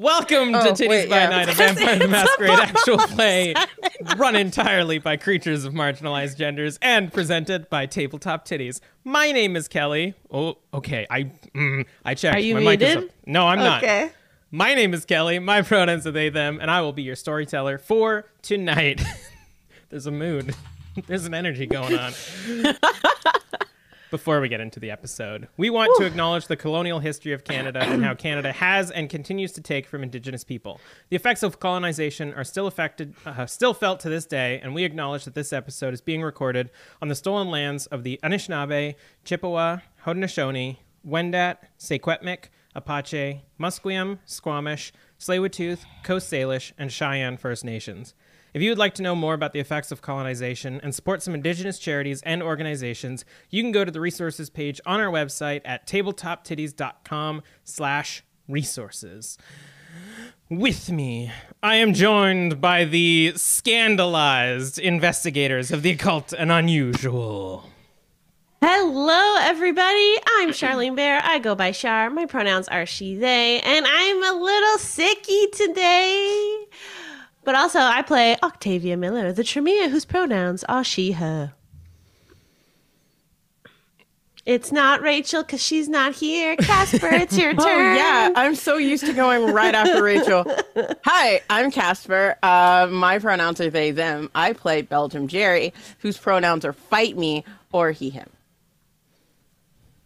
Welcome to Tiddies by Night, a Vampire the Masquerade actual play run entirely by creatures of marginalized genders and presented by Tabletop Tiddies. My name is Kelly. Oh, okay. I checked. Are you My muted? mic is up. No, I'm not. Okay. My name is Kelly. My pronouns are they, them, and I will be your storyteller for tonight. There's a mood. There's an energy going on. Before we get into the episode, we want to acknowledge the colonial history of Canada and how Canada has and continues to take from Indigenous people. The effects of colonization are still felt to this day, and we acknowledge that this episode is being recorded on the stolen lands of the Anishinaabe, Chippewa, Haudenosaunee, Wendat, Sequetmik, Apache, Musqueam, Squamish, Tsleil-Waututh, Coast Salish, and Cheyenne First Nations. If you would like to know more about the effects of colonization and support some Indigenous charities and organizations, you can go to the resources page on our website at tabletoptiddies.com/resources. With me, I am joined by the scandalized investigators of the occult and unusual. Hello, everybody. I'm Charlene Bear. I go by Char. My pronouns are she, they, and I'm a little sicky today. But also, I play Octavia Miller, the Tremere whose pronouns are she, her. It's not Rachel because she's not here. Casper, it's your turn. Oh, yeah. I'm so used to going right after Rachel. Hi, I'm Casper. My pronouns are they, them. I play Belgium Jerry, whose pronouns are fight me or he, him.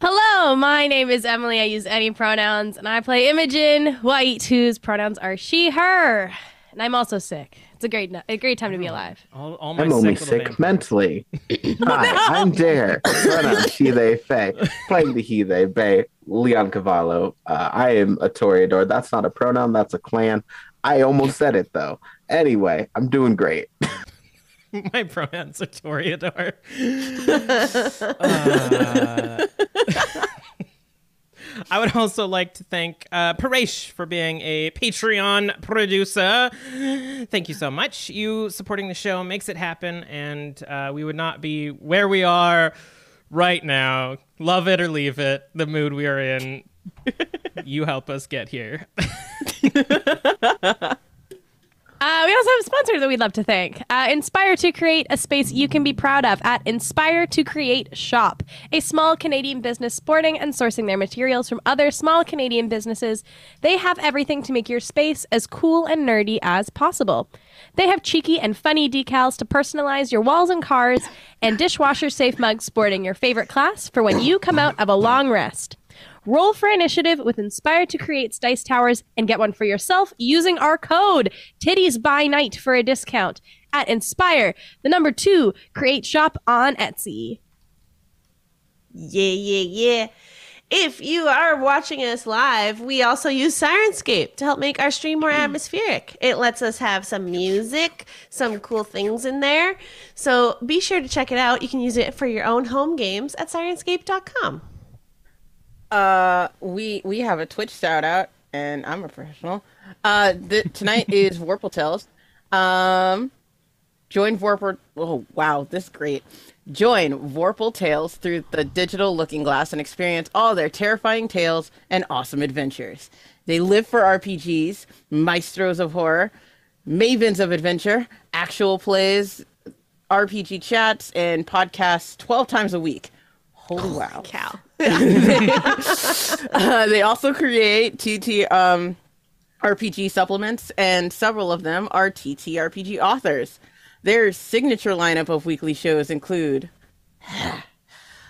Hello, my name is Emily. I use any pronouns, and I play Imogen White, whose pronouns are she, her. And I'm also sick. It's a great time to be alive. All my I'm only sick sick mentally. Hi, I'm Dare. Pronouns she, they, fae. Playing the he, they, bae. Leon Cavallo. I am a Toreador. That's not a pronoun. That's a clan. I almost said it, though. Anyway, I'm doing great. My pronouns are Toreador. I would also like to thank Paresh for being a Patreon producer. Thank you so much. You supporting the show makes it happen, and we would not be where we are right now. Love it or leave it, the mood we are in. You help us get here. We also have a sponsor that we'd love to thank. Inspire to create a space you can be proud of at Inspire to Create Shop, a small Canadian business sporting and sourcing their materials from other small Canadian businesses. They have everything to make your space as cool and nerdy as possible. They have cheeky and funny decals to personalize your walls and cars, and dishwasher-safe mugs sporting your favorite class for when you come out of a long rest. Roll for initiative with Inspire to Create's Dice Towers and get one for yourself using our code Tiddies by Night for a discount at Inspire, 2, Create Shop on Etsy. Yeah. If you are watching us live, we also use Sirenscape to help make our stream more atmospheric. It lets us have some music, some cool things in there. So be sure to check it out. You can use it for your own home games at Sirenscape.com. We have a Twitch shout out, and I'm a professional. Tonight is Vorpal Tales. Join Vorpal. Oh wow, this is great. Join Vorpal Tales through the digital looking glass and experience all their terrifying tales and awesome adventures. They live for RPGs, maestros of horror, mavens of adventure, actual plays, RPG chats, and podcasts 12 times a week. Holy wow. Cow. They also create TT RPG supplements, and several of them are TTRPG authors. Their signature lineup of weekly shows include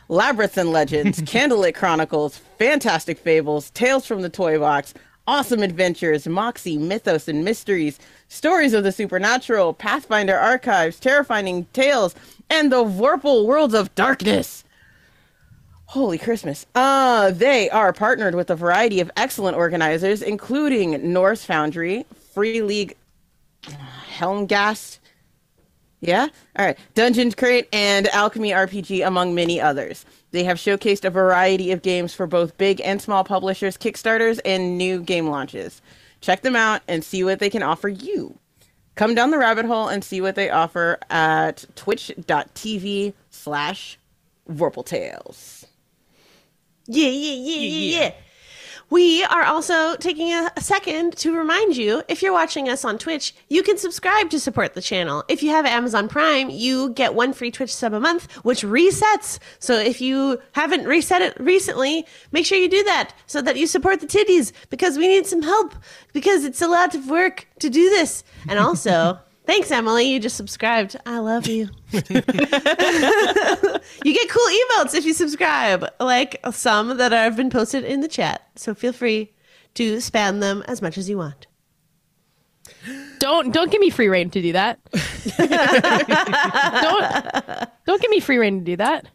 Labyrinths and Legends, Candlelit Chronicles, Fantastic Fables, Tales from the Toy Box, Awesome Adventures, Moxie, Mythos and Mysteries, Stories of the Supernatural, Pathfinder Archives, Terrifying Tales, and the Vorpal Worlds of Darkness. Holy Christmas. They are partnered with a variety of excellent organizers, including Norse Foundry, Free League, Helmgast, yeah? All right. Dungeon Crate and Alchemy RPG, among many others. They have showcased a variety of games for both big and small publishers, Kickstarters, and new game launches. Check them out and see what they can offer you. Come down the rabbit hole and see what they offer at twitch.tv/VorpalTales. Yeah. We are also taking a second to remind you, if you're watching us on Twitch, you can subscribe to support the channel. If you have Amazon Prime, you get 1 free Twitch sub a month, which resets. So if you haven't reset it recently, make sure you do that so that you support the Tiddies, because we need some help, because it's a lot of work to do this. And also, thanks, Emily. You just subscribed. I love you. You get cool emotes if you subscribe, like some that have been posted in the chat. So feel free to spam them as much as you want. Don't give me free reign to do that. don't give me free reign to do that.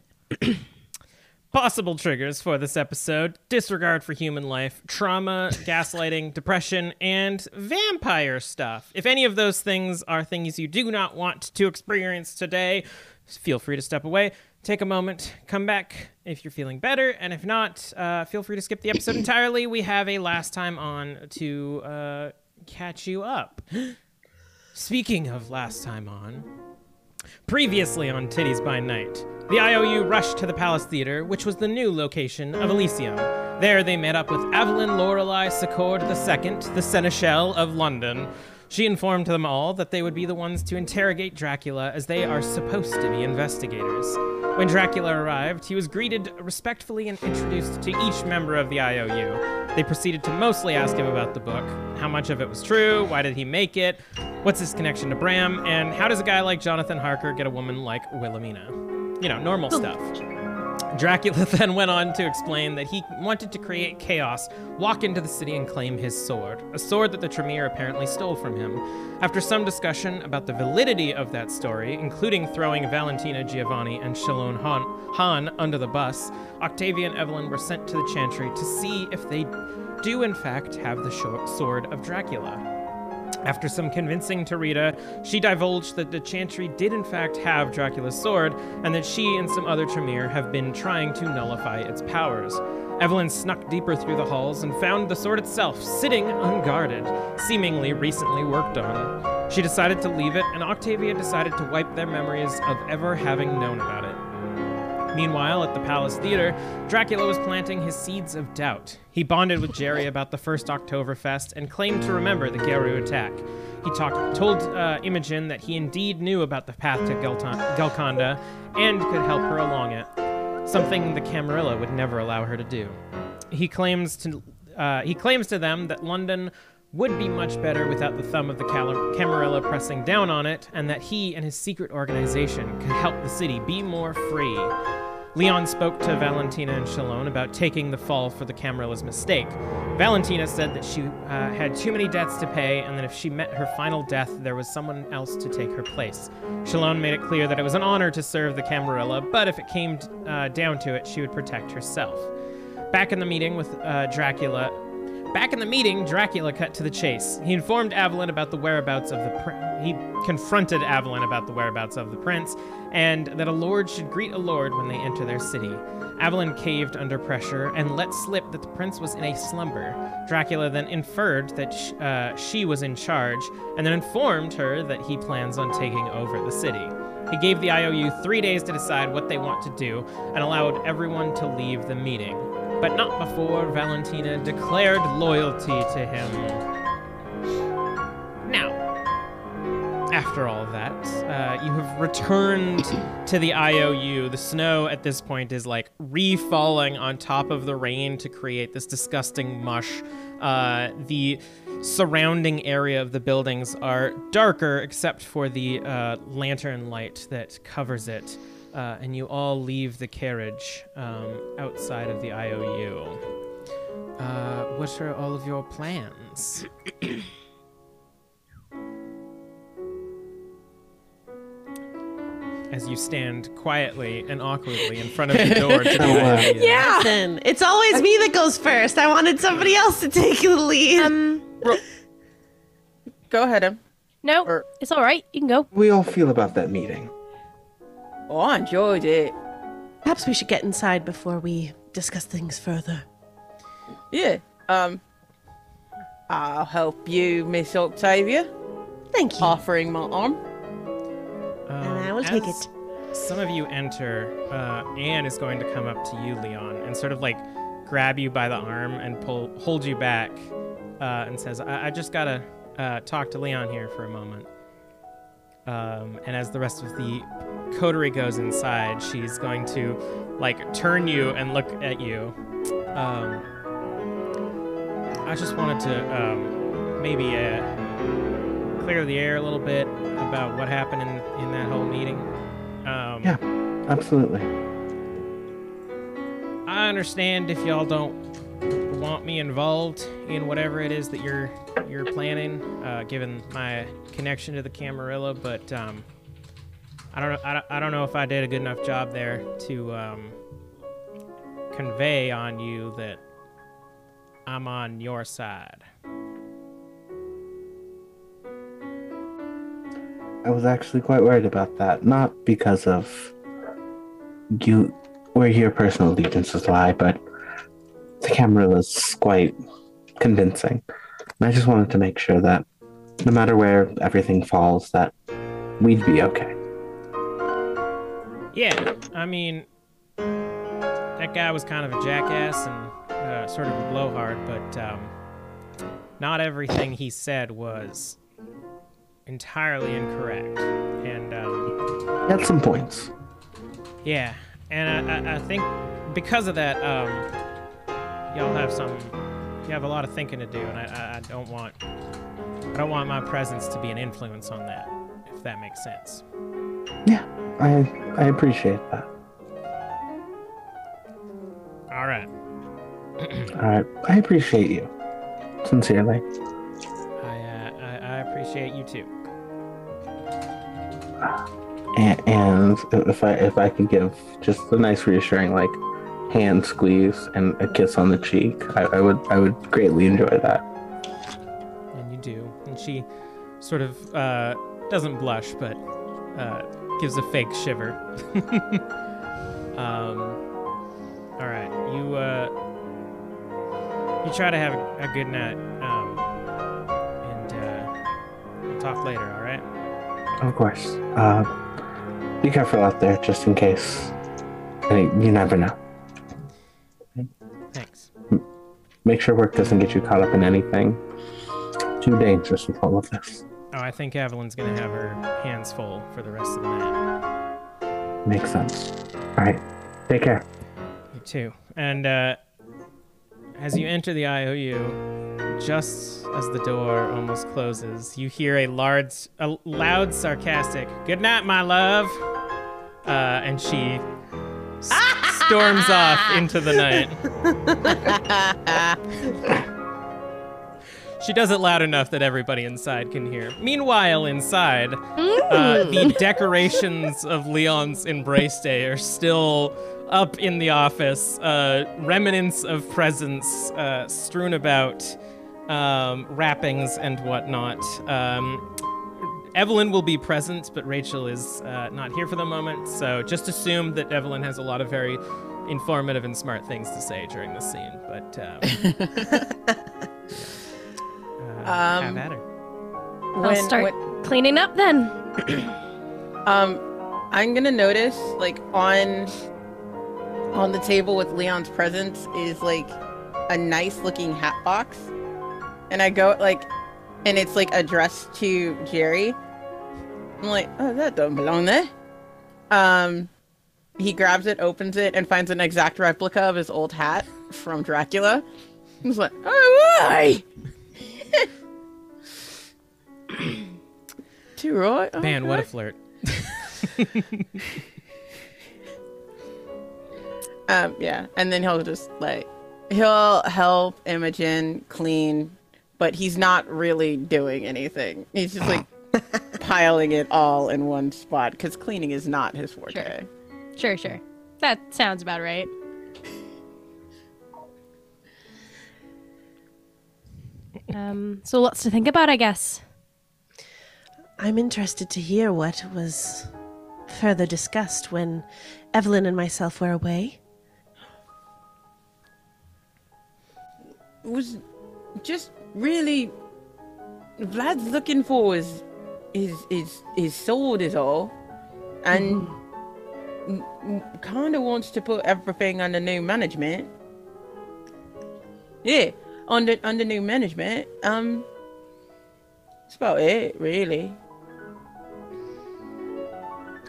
Possible triggers for this episode: disregard for human life, trauma, gaslighting, depression, and vampire stuff. If any of those things are things you do not want to experience today, feel free to step away, take a moment, come back if you're feeling better, and if not, feel free to skip the episode entirely. We have a last time on to catch you up. Speaking of last time on, previously on Tiddies by Night, the IOU rushed to the Palace Theater, which was the new location of Elysium. There they met up with Evelyn Lorelei Secord II, the Seneschal of London. She informed them all that they would be the ones to interrogate Dracula, as they are supposed to be investigators. When Dracula arrived, he was greeted respectfully and introduced to each member of the IOU. They proceeded to mostly ask him about the book, how much of it was true, why did he make it, what's his connection to Bram, and how does a guy like Jonathan Harker get a woman like Wilhelmina? You know, normal stuff. Dracula then went on to explain that he wanted to create chaos, walk into the city and claim his sword, a sword that the Tremere apparently stole from him. After some discussion about the validity of that story, including throwing Valentina Giovanni and Charlene Han under the bus, Octavia and Evelyn were sent to the Chantry to see if they do in fact have the sword of Dracula. After some convincing to Rita, she divulged that the Chantry did in fact have Dracula's sword, and that she and some other Tremere have been trying to nullify its powers. Evelyn snuck deeper through the halls and found the sword itself sitting unguarded, seemingly recently worked on. She decided to leave it, and Octavia decided to wipe their memories of ever having known about it. Meanwhile, at the Palace Theater, Dracula was planting his seeds of doubt. He bonded with Jerry about the first Oktoberfest and claimed to remember the Geru attack. He told Imogen that he indeed knew about the path to Golconda and could help her along it, something the Camarilla would never allow her to do. He claims to them that London would be much better without the thumb of the Camarilla pressing down on it, and that he and his secret organization could help the city be more free. Leon spoke to Valentina and Charlene about taking the fall for the Camarilla's mistake. Valentina said that she had too many debts to pay, and that if she met her final death, there was someone else to take her place. Charlene made it clear that it was an honor to serve the Camarilla, but if it came down to it, she would protect herself. Back in the meeting, Dracula cut to the chase. He informed Evelyn about the whereabouts of he confronted Evelyn about the whereabouts of the prince, and that a lord should greet a lord when they enter their city. Evelyn caved under pressure and let slip that the prince was in a slumber. Dracula then inferred that she was in charge, and then informed her that he plans on taking over the city. He gave the IOU 3 days to decide what they want to do, and allowed everyone to leave the meeting. But not before Valentina declared loyalty to him. Now, after all of that, you have returned to the IOU. The snow at this point is like re-falling on top of the rain to create this disgusting mush. The surrounding area of the buildings are darker except for the lantern light that covers it. And you all leave the carriage outside of the IOU. What are all of your plans? As you stand quietly and awkwardly in front of the door to the IOU. Yeah! Listen, it's always me that goes first. I wanted somebody else to take the lead. Go ahead, Em. No, it's all right. You can go. We all feel about that meeting. Oh, I enjoyed it. Perhaps we should get inside before we discuss things further. Yeah. I'll help you, Miss Octavia. Thank you. Offering my arm. And I will take it. Some of you enter. Anne is going to come up to you, Leon, and sort of like grab you by the arm and hold you back, and says, I just gotta talk to Leon here for a moment. And as the rest of the coterie goes inside, she's going to like turn you and look at you. I just wanted to maybe clear the air a little bit about what happened in that whole meeting. Yeah, absolutely. I understand if y'all don't want me involved in whatever it is that you're planning, given my connection to the Camarilla, but I don't know if I did a good enough job there to convey on you that I'm on your side. I was actually quite worried about that, not because of you, where your personal allegiances lie, but the Camarilla's quite convincing. And I just wanted to make sure that no matter where everything falls, that we'd be okay. Yeah, I mean, that guy was kind of a jackass and sort of a blowhard, but not everything he said was entirely incorrect. And He had some points. yeah, and I think because of that, you have a lot of thinking to do, and I don't want my presence to be an influence on that, if that makes sense. Yeah, I appreciate that. All right. All right, I appreciate you, sincerely. I appreciate you too. And if I could give just a nice reassuring like hand squeeze and a kiss on the cheek, I would greatly enjoy that. And you do. And she sort of doesn't blush, but gives a fake shiver. All right, you try to have a good night, and we'll talk later. All right. Of course. Be careful out there, just in case. You never know. Thanks. Make sure work doesn't get you caught up in anything too dangerous with all of this. Oh, I think Evelyn's gonna have her hands full for the rest of the night. Makes sense. All right. Take care. You too. And as you enter the IOU, just as the door almost closes, you hear a loud, sarcastic "Good night, my love," and she storms off into the night. She does it loud enough that everybody inside can hear. Meanwhile, inside, the decorations of Leon's embrace day are still up in the office. Remnants of presents strewn about, wrappings and whatnot. Evelyn will be present, but Rachel is not here for the moment, so just assume that Evelyn has a lot of very informative and smart things to say during this scene. But have at her. I'll start cleaning up then. I'm gonna notice like on the table with Leon's presents is like a nice looking hat box, and I go like, and it's like addressed to Jerry. I'm like, oh, that don't belong there. He grabs it, opens it, and finds an exact replica of his old hat from Dracula. He's like, oh, why? Too right. Man, what a flirt. Yeah, and then he'll just like, he'll help Imogen clean, but he's not really doing anything. He's just like piling it all in one spot because cleaning is not his forte. Sure. That sounds about right. So lots to think about, I guess. I'm interested to hear what was further discussed when Evelyn and myself were away. It was just really Vlad's looking for his sword is all, and kind of wants to put everything under new management. Yeah, under new management. That's about it, really.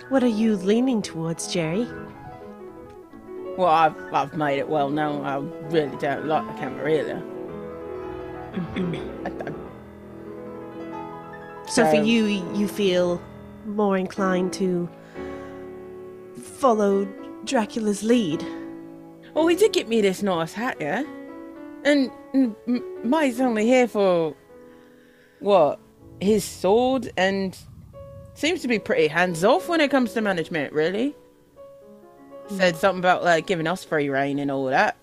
What are you leaning towards, Jerry? Well, I've made it well known I really don't like the Camarilla. So for you feel more inclined to follow Dracula's lead? Well, he did get me this nice hat, yeah? And May's only here for, what, his sword, and seems to be pretty hands-off when it comes to management, really. Said something about, like, giving us free reign and all that.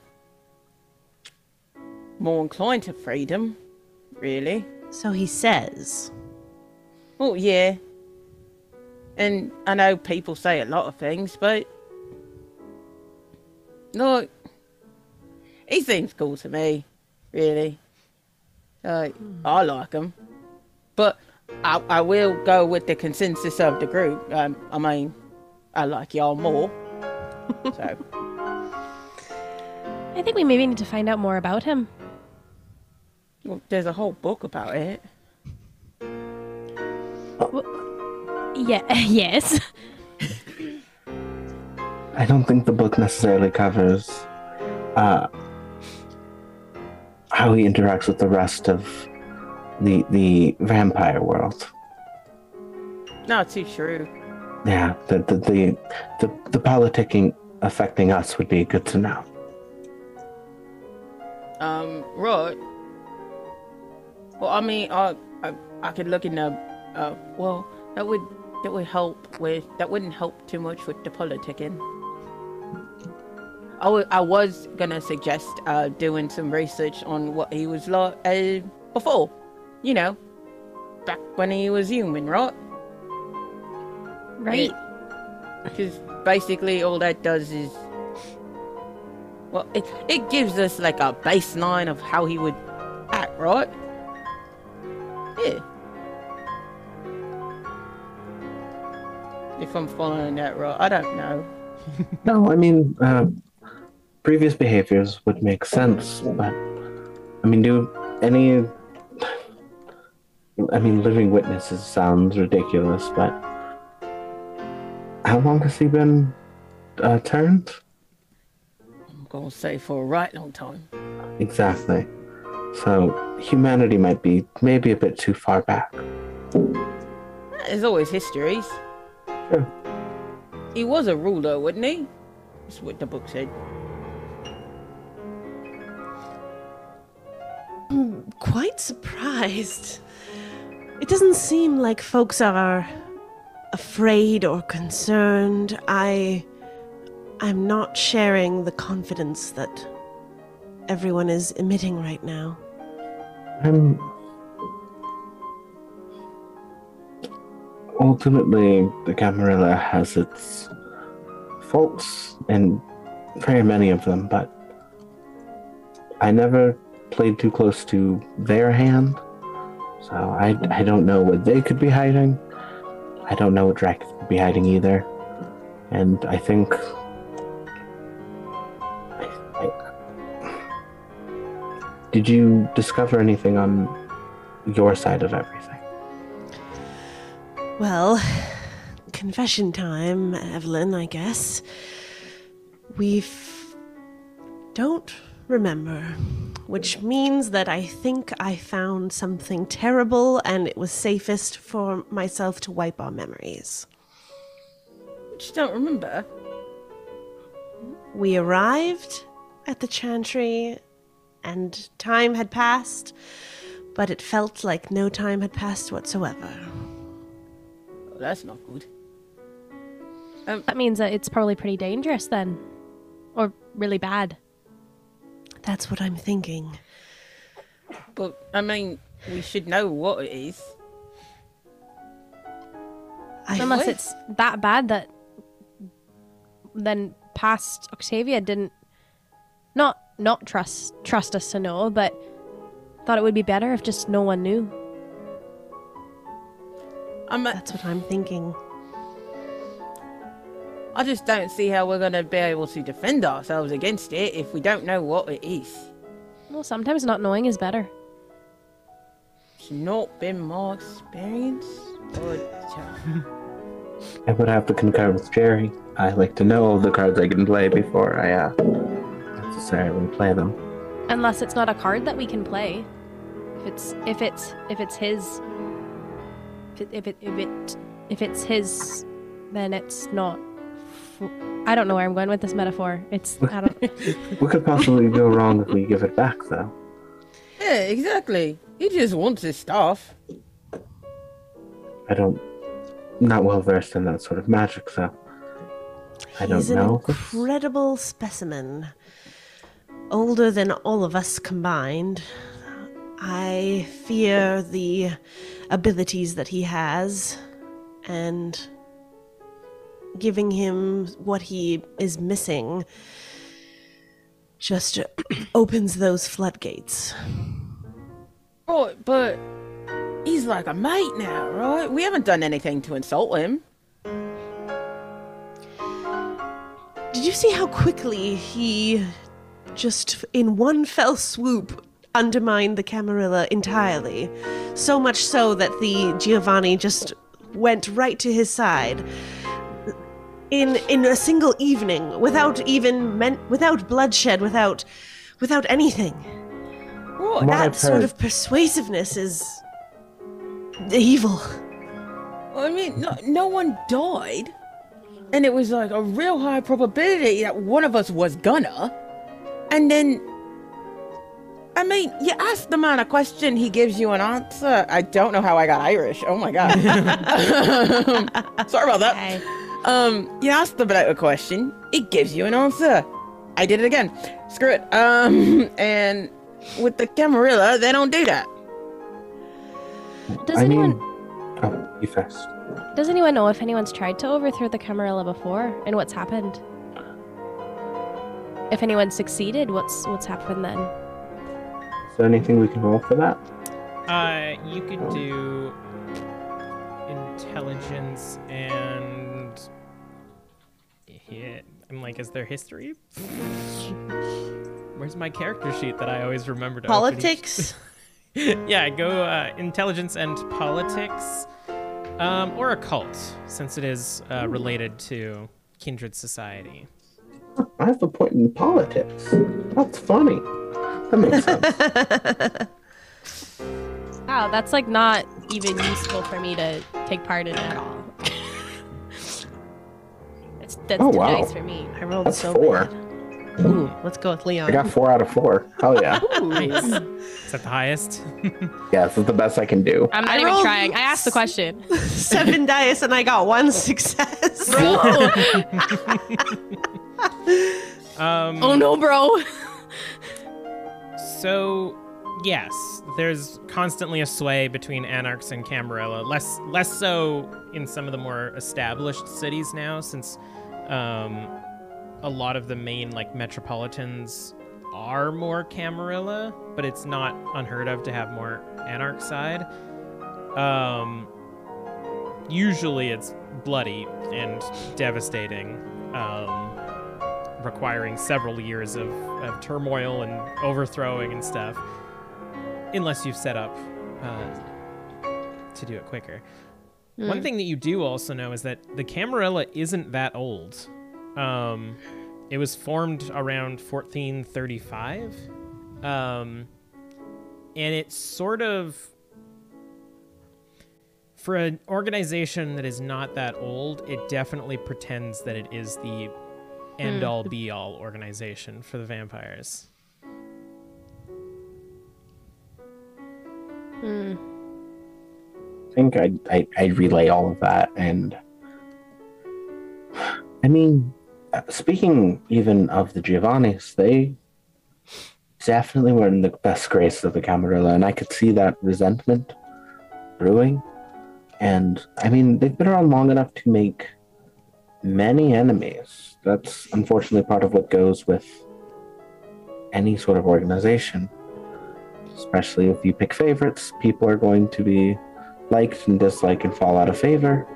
More inclined to freedom, really. So he says. Oh, yeah. And I know people say a lot of things, but... Look, he seems cool to me, really. I like him. But I will go with the consensus of the group. I mean, I like y'all more. So. I think we maybe need to find out more about him. Well, there's a whole book about it. Yeah, yes. I don't think the book necessarily covers how he interacts with the rest of the vampire world. Not too true. Yeah, the politicking affecting us would be good to know. Right. Well, I mean, I could look in the, well, that would help with, that wouldn't help too much with the politicking. I was gonna suggest doing some research on what he was like before, you know, back when he was human, right? Right. Because basically all that does is, well, it gives us like a baseline of how he would act, right? Yeah. If I'm following that right, I don't know. No, I mean, previous behaviors would make sense, but I mean, living witnesses sounds ridiculous, but how long has he been turned? I'm gonna say for a right long time. Exactly. So humanity might be maybe a bit too far back. There's always histories. Sure. He was a ruler, wasn't he? That's what the book said. I'm quite surprised. It doesn't seem like folks are afraid or concerned. I'm not sharing the confidence that everyone is emitting right now. Ultimately, the Camarilla has its faults, and very many of them, but I never played too close to their hand, so I don't know what they could be hiding. I don't know what Dracula could be hiding either, and I think did you discover anything on your side of everything? Well, confession time, Evelyn, I guess. Don't remember, which means that I think I found something terrible and it was safest for myself to wipe our memories. Just don't remember. We arrived at the chantry and time had passed, but it felt like no time had passed whatsoever. Oh, that's not good. That means that it's probably pretty dangerous then. Or really bad. That's what I'm thinking. But, I mean, we should know what it is. Unless it's that bad that then past Octavia didn't not trust us to know, but thought it would be better if just no one knew. That's what I'm thinking. I just don't see how we're going to be able to defend ourselves against it if we don't know what it is. Well, sometimes not knowing is better. It's not been my experience, but I would have to concur with Jerry. I like to know all the cards I can play before I necessarily play them. Unless it's not a card that we can play. If it's his, then it's not. I don't know where I'm going with this metaphor. I don't. What could possibly go wrong if we give it back, though? yeah, exactly. He just wants his stuff. I'm not well versed in that sort of magic, so I don't He's know. an incredible specimen. Older than all of us combined. I fear the abilities that he has, and giving him what he is missing just opens those floodgates. Right, but he's like a mate now, right? We haven't done anything to insult him. Did you see how quickly he just in one fell swoop undermined the Camarilla entirely? So much so that the Giovanni just went right to his side in a single evening, without bloodshed, without anything. Right. That sort of persuasiveness is evil. I mean, no one died. And it was like a real high probability that one of us was gonna. And then, I mean, you ask the man a question, he gives you an answer. I don't know how I got Irish. Oh my God. Sorry about that. Okay. You ask the bloke a question, it gives you an answer. I did it again. Screw it. And with the Camarilla, they don't do that. Does anyone You first. Does anyone know if anyone's tried to overthrow the Camarilla before and what's happened? If anyone succeeded, what's happened then? Is there anything we can roll for that? You could do intelligence and I'm like, is there history? Where's my character sheet that I always remember to open each- Politics? Yeah, go intelligence and politics, or occult, since it is related to kindred society. I have a point in politics. That's funny. That makes sense. Wow, that's like not even useful for me to take part in at all. That's Oh, too wow. nice for me. I rolled That's so 4. bad. Ooh, let's go with Leon. I got 4 out of 4. Hell yeah. Nice. Is that the highest? Yeah, this is the best I can do. I'm not I even rolled- trying. I asked the question. 7 dice and I got 1 success. Oh no, bro. So, yes, there's constantly a sway between Anarchs and Camarilla. Less so in some of the more established cities now, since a lot of the main metropolitans are more Camarilla, but it's not unheard of to have more Anarch side. Usually it's bloody and devastating, requiring several years of turmoil and overthrowing and stuff, unless you've set up to do it quicker. One thing that you do also know is that the Camarilla isn't that old. It was formed around 1435, and it's sort of, for an organization that is not that old, it definitely pretends that it is the end-all be-all organization for the vampires. I think I'd relay all of that, and I mean, speaking even of the Giovannis, they definitely were in the best grace of the Camarilla, and I could see that resentment brewing. And I mean, they've been around long enough to make many enemies. That's unfortunately part of what goes with any sort of organization. Especially if you pick favorites, people are going to be liked and disliked and fall out of favor.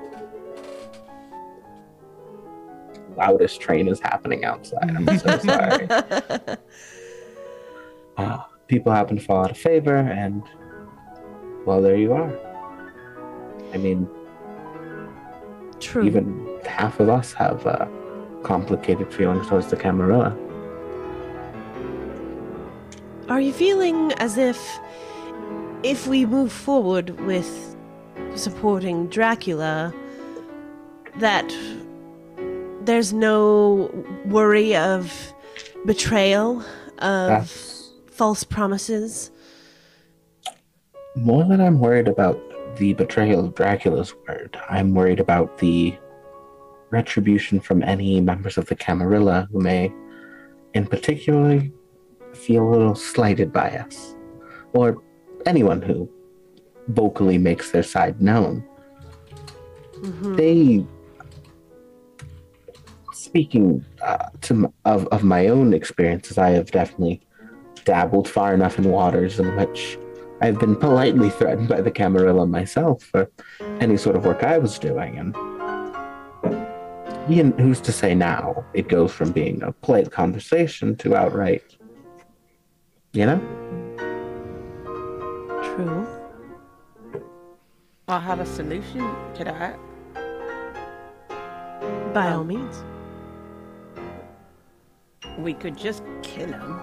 Loudest train is happening outside. I'm so sorry. people happen to fall out of favor, and, well, there you are. I mean, True. even half of us have complicated feelings towards the Camarilla. Are you feeling as if we move forward with supporting Dracula, that there's no worry of betrayal, of false promises? More than I'm worried about the betrayal of Dracula's word, I'm worried about the retribution from any members of the Camarilla who may, in particular, feel a little slighted by us, or anyone who vocally makes their side known. They, speaking of my own experiences, I have definitely dabbled far enough in waters in which I've been politely threatened by the Camarilla myself for any sort of work I was doing, and who's to say now it goes from being a polite conversation to outright, you know? True. I have a solution to that. By all means. We could just kill him.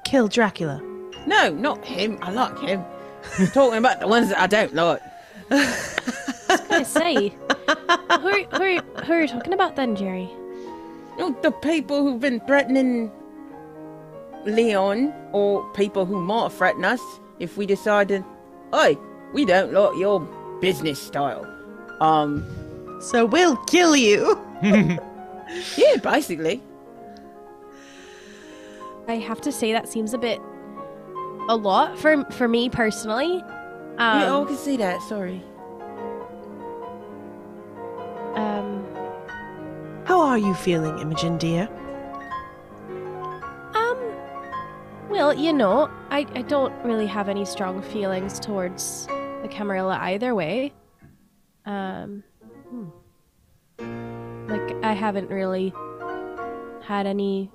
Kill Dracula. No, not him. I like him. I'm talking about the ones that I don't like. I say, who are you talking about then, Jerry? You know, the people who've been threatening Leon, or people who might threaten us if we decided, hey, we don't like your business style. So we'll kill you. Yeah, basically. I have to say that seems a lot for me personally. Yeah, I can see that. Sorry. How are you feeling, Imogen, dear? Well, you know, I don't really have any strong feelings towards the Camarilla either way. Like, I haven't really had any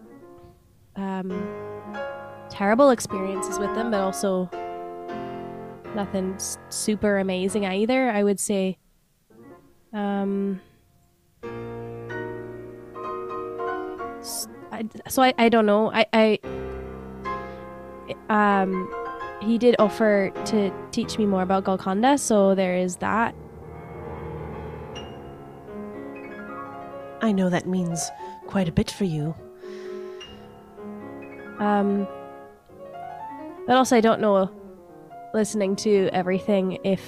terrible experiences with them, but also nothing super amazing either, I would say. I don't know. He did offer to teach me more about Golconda, so there is that. I know that means quite a bit for you. But also I don't know, listening to everything, if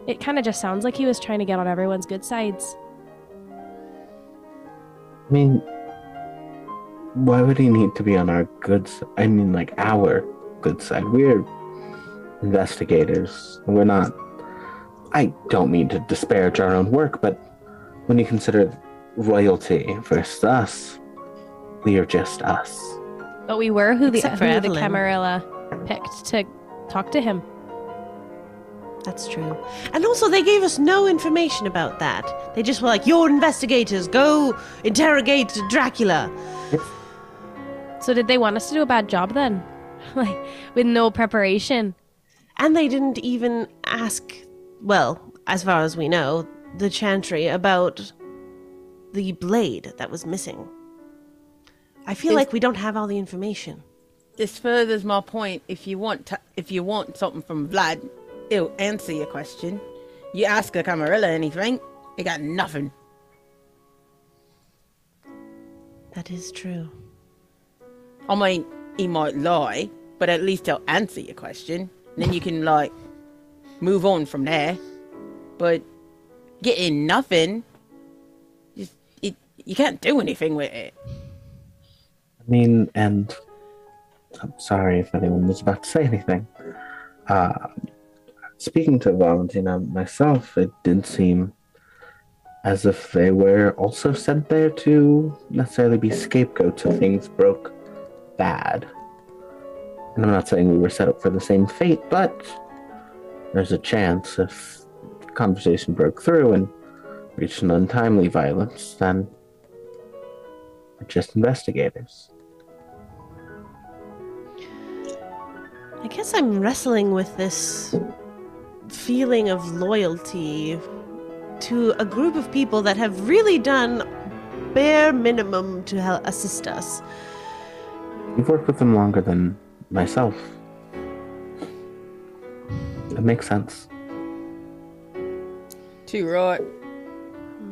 it kind of just sounds like he was trying to get on everyone's good sides. I mean, why would he need to be on our good side? I mean, like, our good side. We're investigators. We're not... I don't mean to disparage our own work, but when you consider royalty versus us, we are just us. But we were who the Evelyn. Camarilla picked to talk to him. That's true. And also, they gave us no information about that. They just were like, you're investigators, go interrogate Dracula. So did they want us to do a bad job then? Like, with no preparation? And they didn't even ask, well, as far as we know, the Chantry about the blade that was missing. I feel like we don't have all the information. This furthers my point. If you want something from Vlad, he'll answer your question. You ask a Camarilla anything, he got nothing. That is true. I mean, he might lie, but at least he'll answer your question. Then you can, like, move on from there. But getting nothing, you can't do anything with it. I mean, and I'm sorry if anyone was about to say anything. Speaking to Valentina myself, it did seem as if they were also sent there to necessarily be scapegoats if things broke bad. And I'm not saying we were set up for the same fate, but there's a chance if the conversation broke through and reached an untimely violence, then we're just investigators. I guess I'm wrestling with this feeling of loyalty to a group of people that have really done bare minimum to help assist us. You've worked with them longer than myself. It makes sense. Too right.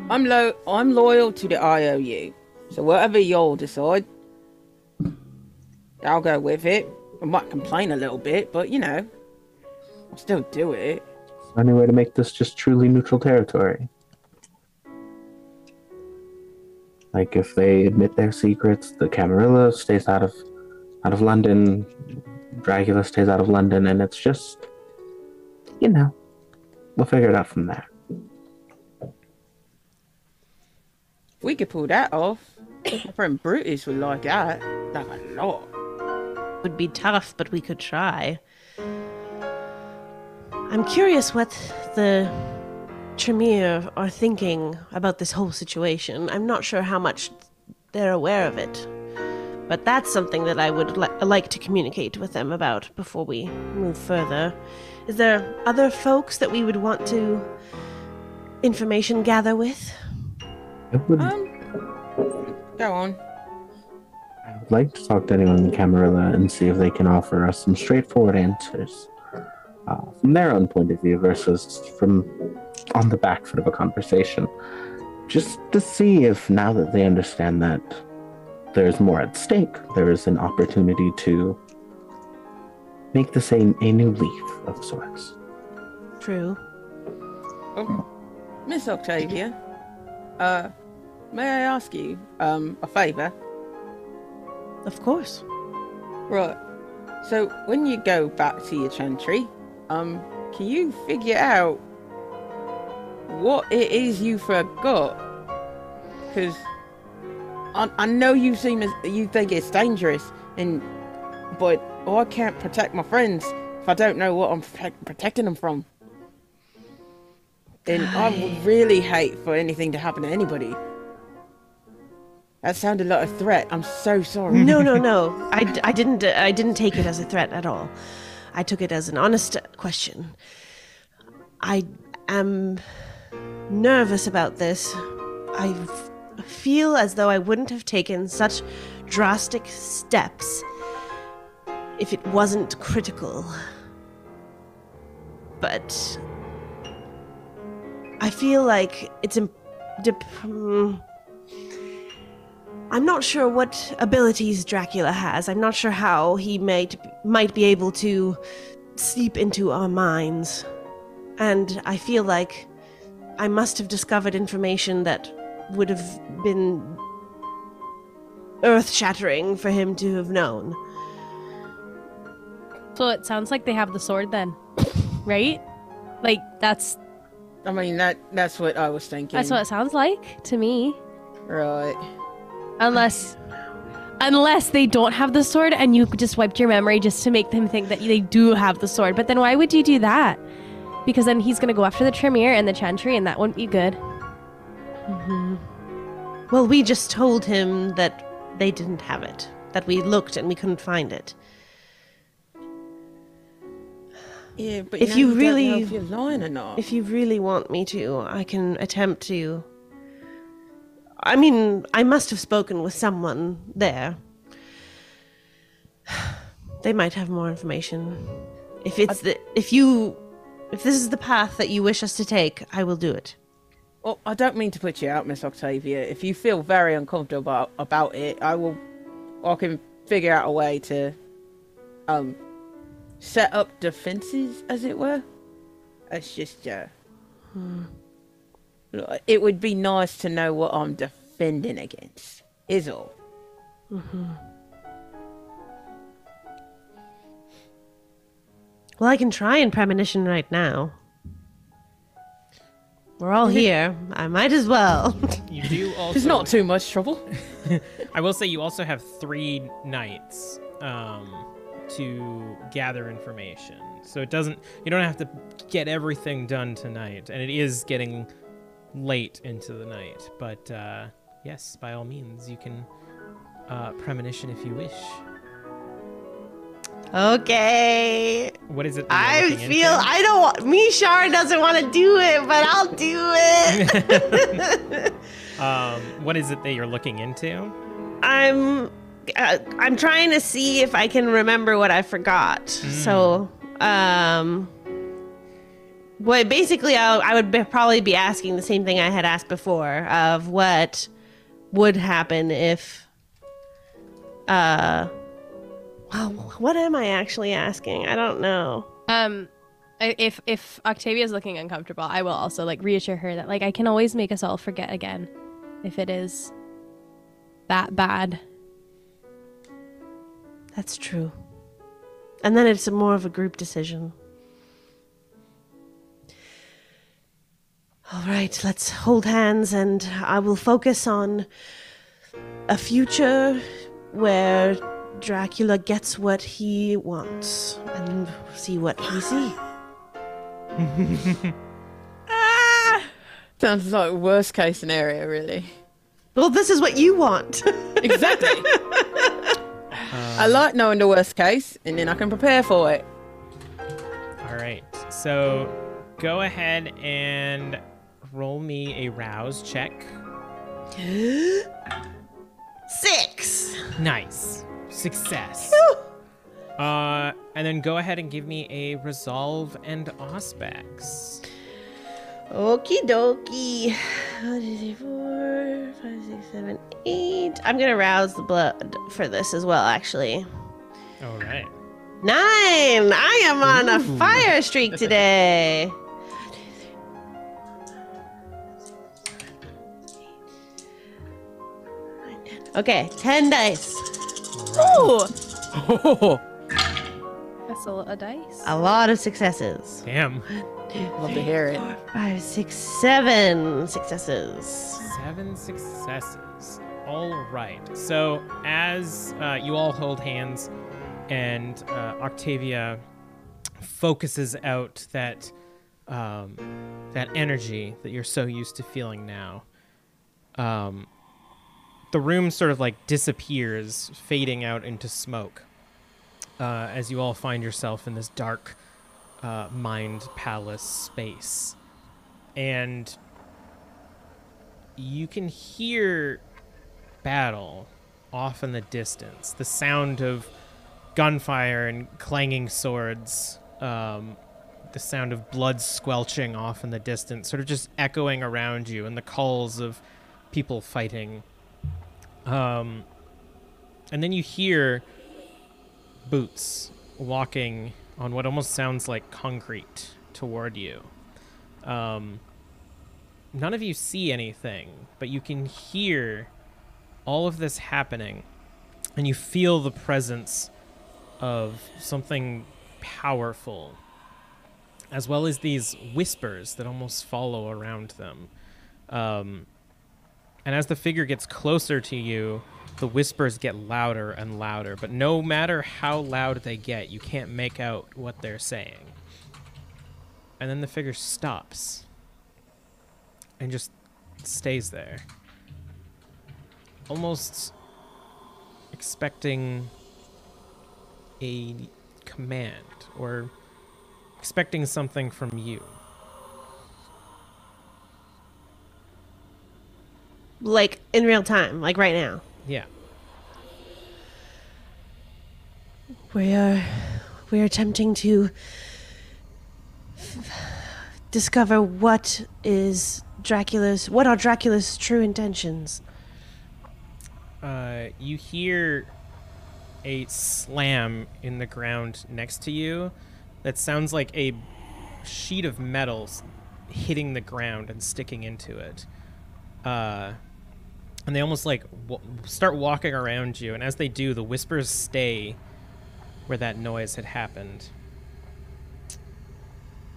I'm loyal to the IOU. So whatever y'all decide, I'll go with it. I might complain a little bit, but I'll still do it. Is there any way to make this just truly neutral territory? Like if they admit their secrets, the Camarilla stays out of London, Dracula stays out of London, and it's just, we'll figure it out from there. We could pull that off. My friend Brutus would like that. Like a lot. Would be tough, but we could try. I'm curious what the Tremere are thinking about this whole situation. I'm not sure how much they're aware of it. But that's something that I would like to communicate with them about before we move further. Is there other folks that we would want to information gather with? Go on. I would like to talk to anyone in the Camarilla and see if they can offer us some straightforward answers from their own point of view versus from on the back foot of a conversation. Just to see if now that they understand that there's more at stake, there is an opportunity to make this a new leaf of sorts. True. Oh, Miss Octavia, may I ask you a favour? Of course. Right. So when you go back to your chantry, can you figure out what it is you forgot? Because I know you think it's dangerous, but I can't protect my friends if I don't know what I'm protecting them from. And I would really hate for anything to happen to anybody. That sounded like a threat. I'm so sorry. No. I didn't take it as a threat at all. I took it as an honest question. I am nervous about this. I feel as though I wouldn't have taken such drastic steps if it wasn't critical. But I feel like it's I'm not sure what abilities Dracula has. I'm not sure how he might be able to seep into our minds. And I feel like I must have discovered information that would have been earth-shattering for him to have known. So it sounds like they have the sword then, right? Like, that's what I was thinking. what it sounds like to me. Right. Unless they don't have the sword and you just wiped your memory just to make them think that they do have the sword. But then why would you do that? Because then he's going to go after the Tremere and the Chantry, and that wouldn't be good. Mm-hmm. Well, we just told him that they didn't have it. That we looked and we couldn't find it. Yeah, but if you really don't know if you're lying or not. If you really want me to, I can attempt to. I mean, I must have spoken with someone there. They might have more information. If this is the path that you wish us to take, I will do it. Well, I don't mean to put you out, Miss Octavia. If you feel very uncomfortable about it, I can figure out a way to set up defenses, as it were. It's just it would be nice to know what I'm defending against, is all. Mm-hmm. Well, I can try and premonition right now. We're all here. I might as well. You do also... It's not too much trouble. I will say you also have 3 nights to gather information. So you don't have to get everything done tonight. And it is getting late into the night. But yes, by all means, you can premonition if you wish. Okay. What is it that you're looking into? I don't want, Shara doesn't want to do it, but I'll do it. What is it that you're looking into? I'm trying to see if I can remember what I forgot. So, well, basically, I would probably be asking the same thing I had asked before of what would happen if, well, what am I actually asking? I don't know. If Octavia's looking uncomfortable, I will also like reassure her that like I can always make us all forget again if it is that bad. That's true. And then it's more of a group decision. All right, let's hold hands and I will focus on a future where Dracula gets what he wants and see what we see. Sounds like worst case scenario, really. Well, this is what you want. Exactly. I like knowing the worst case, and then I can prepare for it. All right. So go ahead and roll me a rouse check. 6. Nice. Success. And then go ahead and give me a resolve and auspex. Okie dokie. 1, 2, 3, 4, 5, 6, 7, 8. I'm gonna rouse the blood for this as well, actually. All right. 9. I am on a fire streak today. Okay, 10 dice. Ooh. That's a dice. A lot of successes. Damn. Love to hear it. 5, 6, 7 successes. 7 successes. All right. So as you all hold hands and Octavia focuses out that energy that you're so used to feeling now, the room sort of like disappears, fading out into smoke as you all find yourself in this dark mind palace space. And you can hear battle off in the distance, the sound of gunfire and clanging swords, the sound of blood squelching off in the distance, sort of just echoing around you, and the calls of people fighting. And then you hear boots walking on what almost sounds like concrete toward you. None of you see anything, but you can hear all of this happening, and you feel the presence of something powerful, as well as these whispers that almost follow around them. And as the figure gets closer to you, the whispers get louder and louder, but no matter how loud they get, you can't make out what they're saying. And then the figure stops and just stays there, almost expecting a command or expecting something from you. Like in real time, like right now. Yeah. We are attempting to discover what are Dracula's true intentions. You hear a slam in the ground next to you that sounds like a sheet of metal hitting the ground and sticking into it. And they almost like start walking around you, and as they do, the whispers stay where that noise had happened.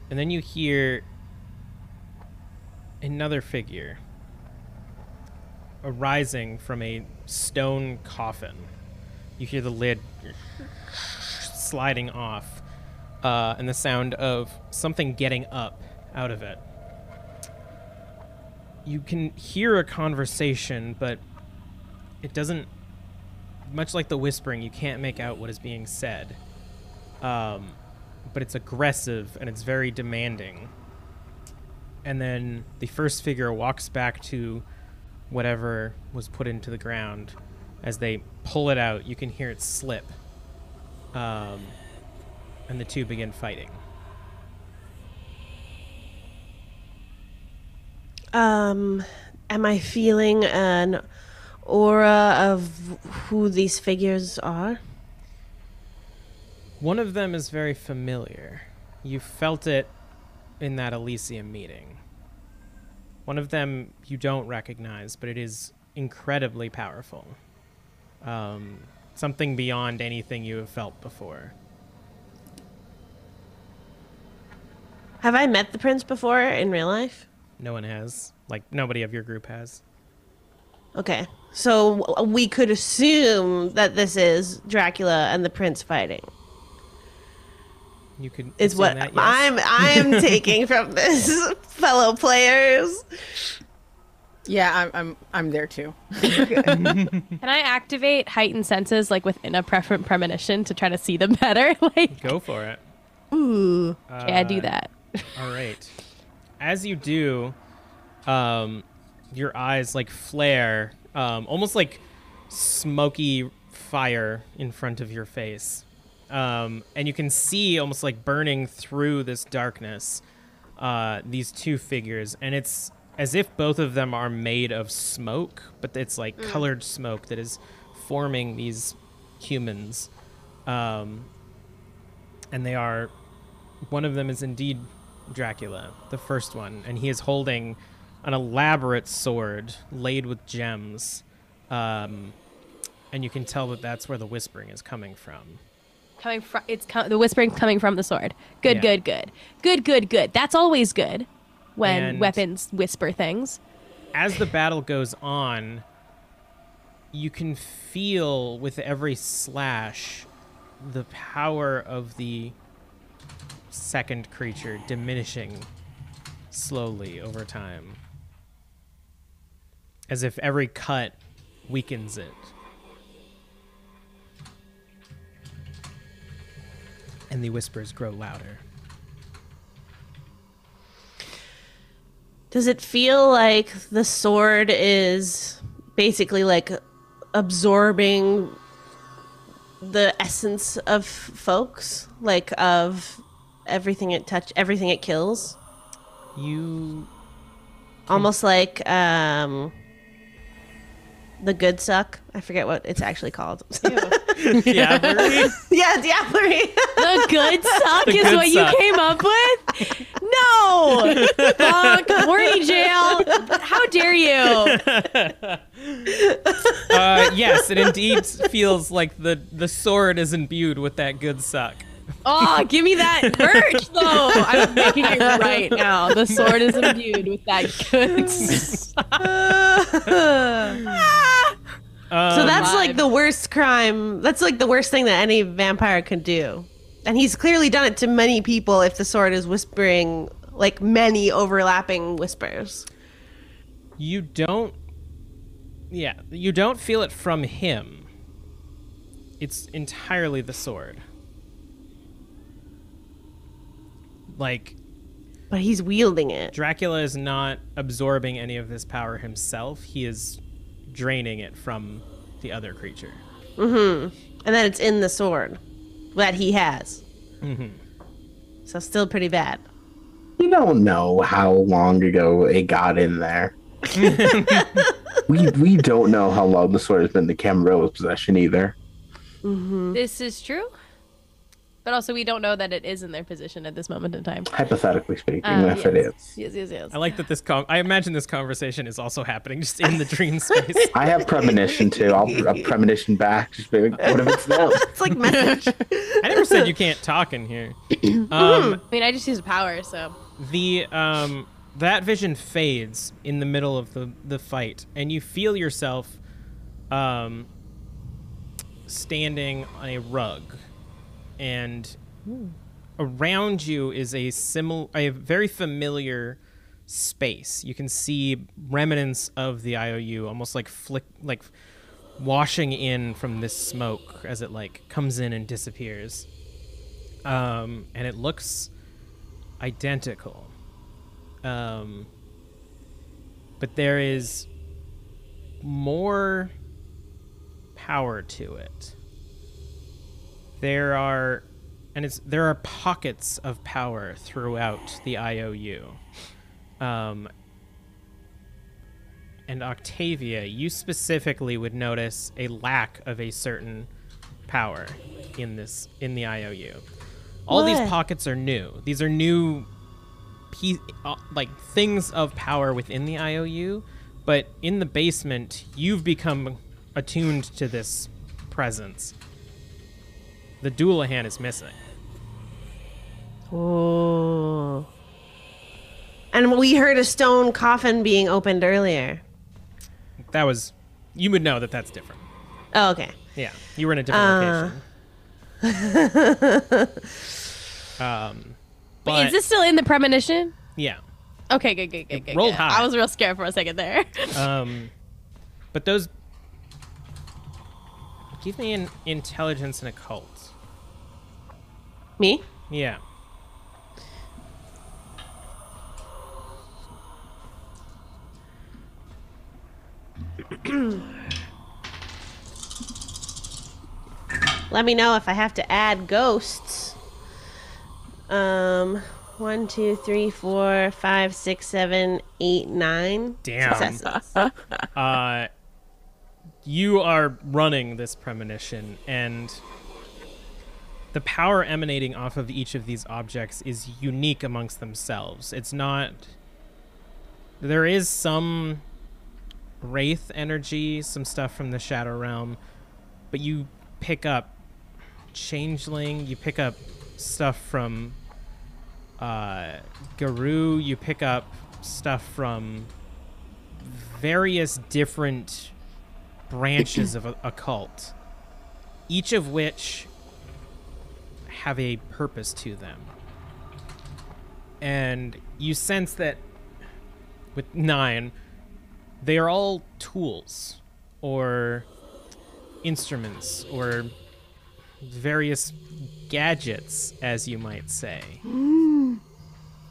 And then you hear another figure arising from a stone coffin. You hear the lid sliding off, and the sound of something getting up out of it. You can hear a conversation, but it doesn't, much like the whispering, you can't make out what is being said. but it's aggressive and it's very demanding. And then the first figure walks back to whatever was put into the ground. As they pull it out, you can hear it slip. And the two begin fighting. Am I feeling an aura of who these figures are? One of them is very familiar. You felt it in that Elysium meeting. One of them you don't recognize, but it is incredibly powerful. Something beyond anything you have felt before. Have I met the prince before in real life? No one has. Like, nobody of your group has. Okay. So we could assume that this is Dracula and the prince fighting. You could Is what assume that, yes. I'm taking from this, fellow players. Yeah, I'm there too. Can I activate heightened senses, like within a premonition, to try to see them better? Like, Go for it. Ooh. yeah, I do that. All right. As you do, your eyes like flare, almost like smoky fire in front of your face. And you can see almost like burning through this darkness, these two figures. And it's as if both of them are made of smoke, but it's like colored smoke that is forming these humans. And they are, one of them is indeed Dracula, the first one, and he is holding an elaborate sword laid with gems. And you can tell that that's where the whispering is coming from. The whispering's coming from the sword. Good, Yeah. good. That's always good when And weapons whisper things. as the battle goes on, you can feel with every slash the power of the second creature diminishing slowly over time. As if every cut weakens it. And the whispers grow louder. Does it feel like the sword is basically like absorbing the essence of folks, like of everything it kills? You Almost like the good suck. I forget what it's actually called. yeah, Yeah, diablerie. The good suck The is good what suck. you came up with? No! Fuck, horny jail. How dare you? yes, it indeed feels like the sword is imbued with that good suck. Oh, give me that merch, though. I'm making it right now. The sword is imbued with that good suck. So that's Live. like the worst crime. That's like the worst thing that any vampire could do. And he's clearly done it to many people if the sword is whispering like many overlapping whispers. You don't feel it from him. It's entirely the sword. Like, But he's wielding it. Dracula is not absorbing any of this power himself. He is draining it from the other creature. And then it's in the sword that he has. Mm-hmm. So still pretty bad. We don't know how long ago it got in there. we don't know how long the sword has been in Camarillo's possession either. This is true. But also, we don't know that it is in their position at this moment in time. Hypothetically speaking, yes, it is. Yes. I like that this I imagine this conversation is also happening just in the dream space. I have premonition too. I'll premonition back. Just be like, what if it's them? It's like message. I never said you can't talk in here. I mean, I just use power, so. The that vision fades in the middle of the fight, and you feel yourself standing on a rug, and around you is a very familiar space. You can see remnants of the IOU, almost like washing in from this smoke as it like comes in and disappears. and it looks identical. But there is more power to it. There are pockets of power throughout the IOU. And Octavia, you specifically would notice a lack of a certain power in the IOU. All these pockets are new. These are new things of power within the IOU, but in the basement, you've become attuned to this presence. The Doulahan is missing. Oh. And we heard a stone coffin being opened earlier. You would know that that's different. Oh, okay. Yeah, you were in a different location. Wait, is this still in the premonition? Yeah. Okay, good. Rolled high. I was real scared for a second there. But those... Give me an intelligence and occult. Me? Yeah. Let me know if I have to add ghosts. 1, 2, 3, 4, 5, 6, 7, 8, 9 Damn. successes. You are running this premonition, and the power emanating off of each of these objects is unique amongst themselves. It's not... There is some wraith energy, some stuff from the Shadow Realm, but you pick up Changeling, you pick up stuff from Garou, you pick up stuff from various different branches of a cult, each of which have a purpose to them. And you sense that with 9, they are all tools or instruments or various gadgets, as you might say.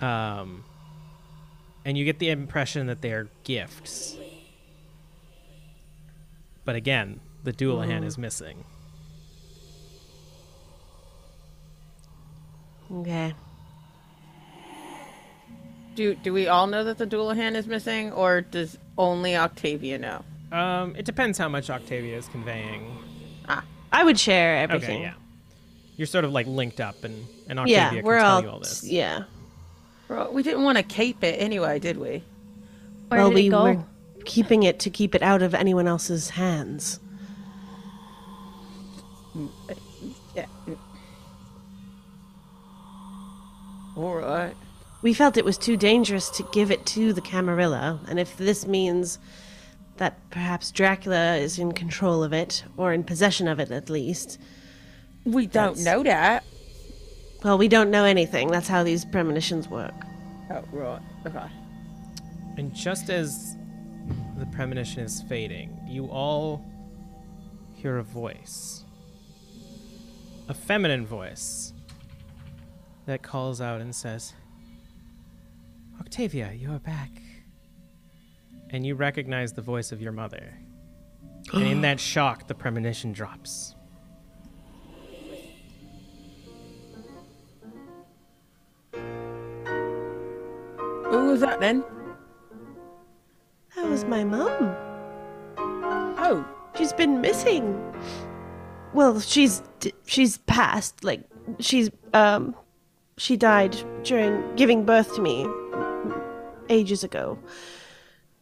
And you get the impression that they are gifts. But again, the Doulahan is missing. Okay. Do we all know that the Doulahan is missing, or does only Octavia know? It depends how much Octavia is conveying. I would share everything. Okay, yeah. You're sort of like linked up, and Octavia can tell you all this. Yeah. Well, we didn't want to cape it anyway, did we? Where did it go? Were keeping it to keep it out of anyone else's hands. Yeah. All right. We felt it was too dangerous to give it to the Camarilla, and if this means that perhaps Dracula is in control of it, or in possession of it at least. We don't know that. Well, we don't know anything. That's how these premonitions work. Oh, right. Okay. And just as the premonition is fading, you all hear a voice. A feminine voice that calls out and says, "Octavia, you are back." And you recognize the voice of your mother. And in that shock, the premonition drops. Who was that then? That was my mum. Oh. She's been missing. Well, she's passed. Like, she died during giving birth to me ages ago.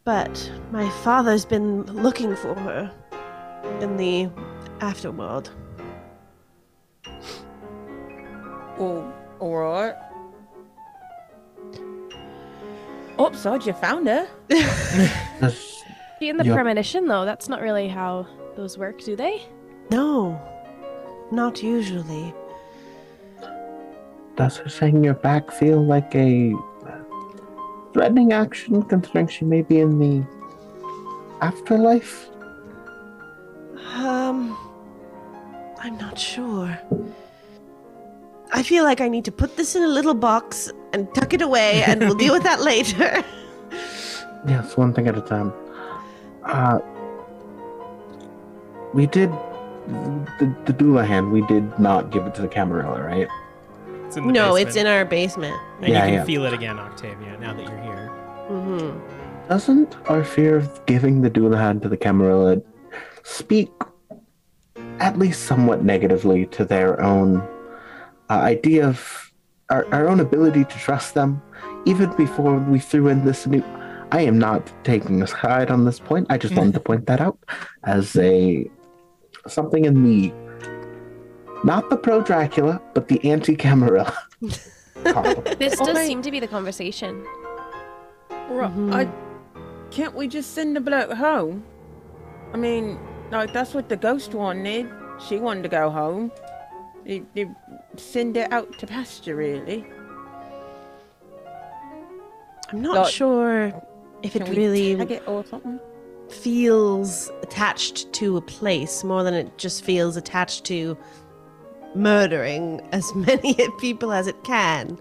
But my father's been looking for her in the afterworld. Oh, all right. Upside, you found her. In the premonition, though, that's not really how those work, do they? No, not usually. Does her saying you're back feel like a threatening action, considering she may be in the afterlife? I'm not sure. I feel like I need to put this in a little box and tuck it away, and we'll deal with that later. Yes, one thing at a time. We did the Doulahan. We did not give it to the Camarilla, right? It's in the No, basement. it's in our basement. And you Yeah, can yeah. feel it again, Octavia, now that you're here. Mm-hmm. Doesn't our fear of giving the Doulahan to the Camarilla speak at least somewhat negatively to their own idea of our own ability to trust them, even before we threw in this new... I am not taking a side on this point. I just wanted to point that out as something in the... Not the pro-Dracula, but the anti-Camarilla. This does seem to be the conversation. Right. Can't we just send the bloke home? I mean, like, that's what the ghost wanted. She wanted to go home. You send it out to pasture, really. I'm not Like, sure if it Can we really tag it or something? feels attached to a place more than it just feels attached to murdering as many people as it can.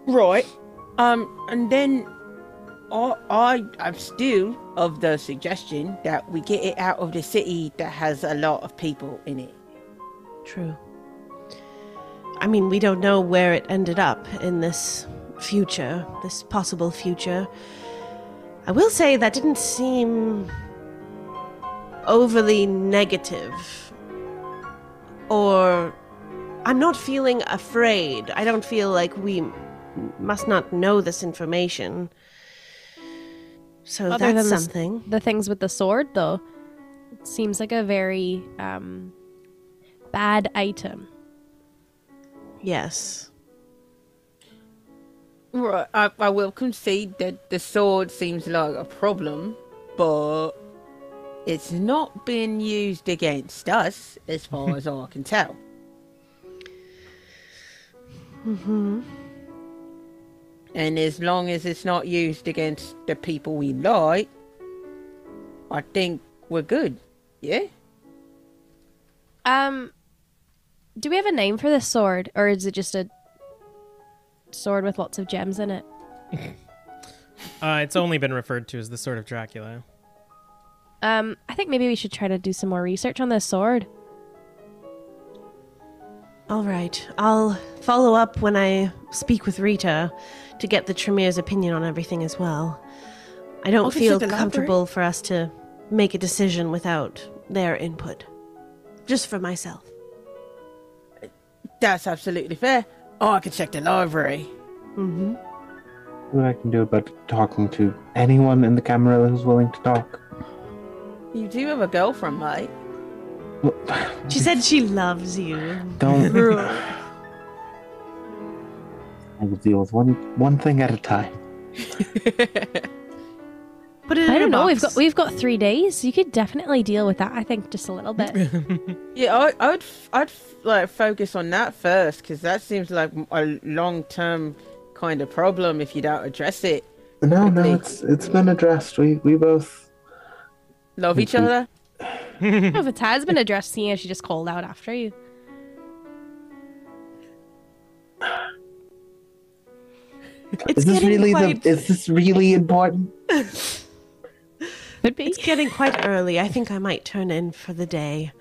Right. And then I'm still of the suggestion that we get it out of the city that has a lot of people in it. True. I mean, we don't know where it ended up in this future, this possible future. I will say that didn't seem overly negative. Or I'm not feeling afraid. I don't feel like we must not know this information. So Other that's than something. The things with the sword, though, it seems like a very bad item. Yes. Right. I will concede that the sword seems like a problem, but it's not been used against us, as far as I can tell. Mm-hmm. And as long as it's not used against the people we like, I think we're good. Yeah? Do we have a name for this sword, or is it just a sword with lots of gems in it? It's only been referred to as the Sword of Dracula. I think maybe we should try to do some more research on this sword. All right. I'll follow up when I speak with Rita to get the Tremere's opinion on everything as well. I don't I'll just feel check the comfortable for us to make a decision without their input. Just for myself. That's absolutely fair. Oh, I can check the library. Mm-hmm. What I can do about talking to anyone in the Camarilla who's willing to talk. You do have a girlfriend, mate. Well, She said she loves you. don't. I will deal with one thing at a time. Put it in I a don't know. box. We've got 3 days. You could definitely deal with that. I think just a little bit. Yeah, I'd like focus on that first, because that seems like a long-term kind of problem if you don't address it. No, quickly. it's been addressed. We both Love each other. If it has been addressed, seeing as she just called out after you. It's is this getting really quite... is this really important? Could be. It's getting quite early. I think I might turn in for the day.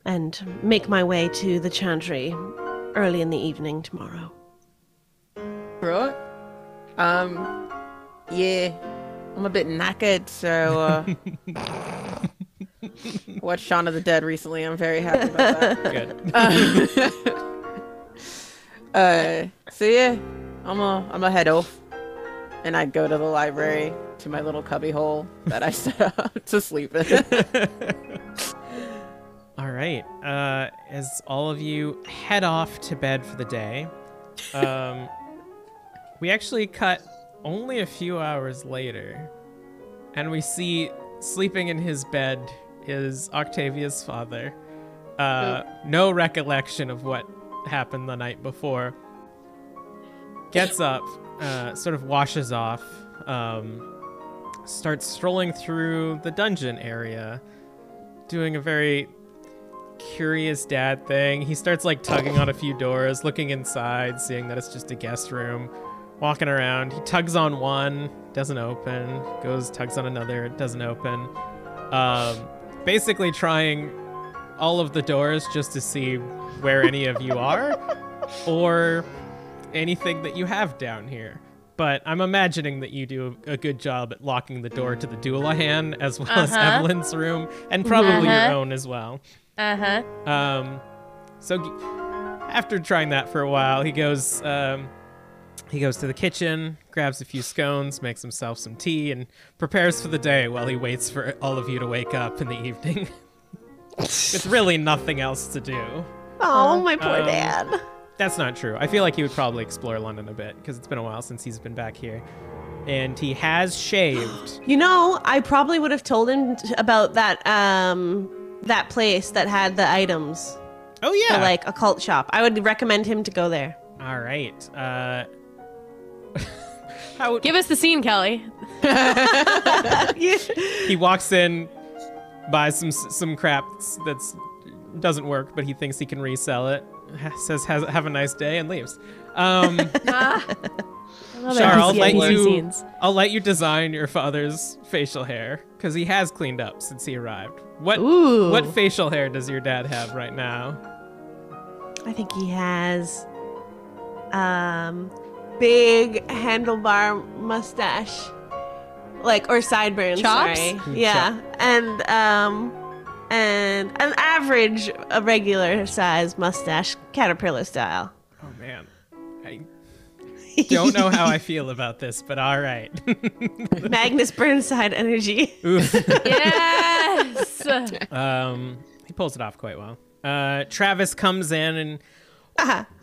And make my way to the chantry early in the evening tomorrow. Right. Yeah. I'm a bit knackered, so watched Shaun of the Dead recently. I'm very happy about that. Good. So yeah, I'm a head off, and I go to the library to my little cubby hole that I set up to sleep in. All right. As all of you head off to bed for the day, we actually cut only a few hours later, and we see sleeping in his bed is Octavia's father. No recollection of what happened the night before. Gets up, sort of washes off, starts strolling through the dungeon area, doing a very curious dad thing. He starts like tugging on a few doors, looking inside, seeing that it's just a guest room, walking around. He tugs on one, doesn't open, tugs on another, it doesn't open. Basically trying all of the doors just to see where any of you are or anything that you have down here. But I'm imagining that you do a good job at locking the door to the Doulahan as well as Evelyn's room and probably your own as well. So after trying that for a while, he goes to the kitchen, grabs a few scones, makes himself some tea, and prepares for the day while he waits for all of you to wake up in the evening. With really nothing else to do. Oh, my poor dad. That's not true. I feel like he would probably explore London a bit because it's been a while since he's been back here. And he has shaved. You know, I probably would have told him about that that place that had the items. Oh, yeah. The, like, occult shop. I would recommend him to go there. All right. Give us the scene, Kelly. He walks in, buys some crap that's doesn't work, but he thinks he can resell it. Says have a nice day and leaves. Char, I'll let you design your father's facial hair because he has cleaned up since he arrived. What facial hair does your dad have right now? I think he has big handlebar mustache, like, or sideburns. Chops? Sorry. Yeah, and an average, a regular size mustache, caterpillar style. Oh man, I don't know how I feel about this, but all right. Magnus Burnside energy. Yes. He pulls it off quite well. Travis comes in and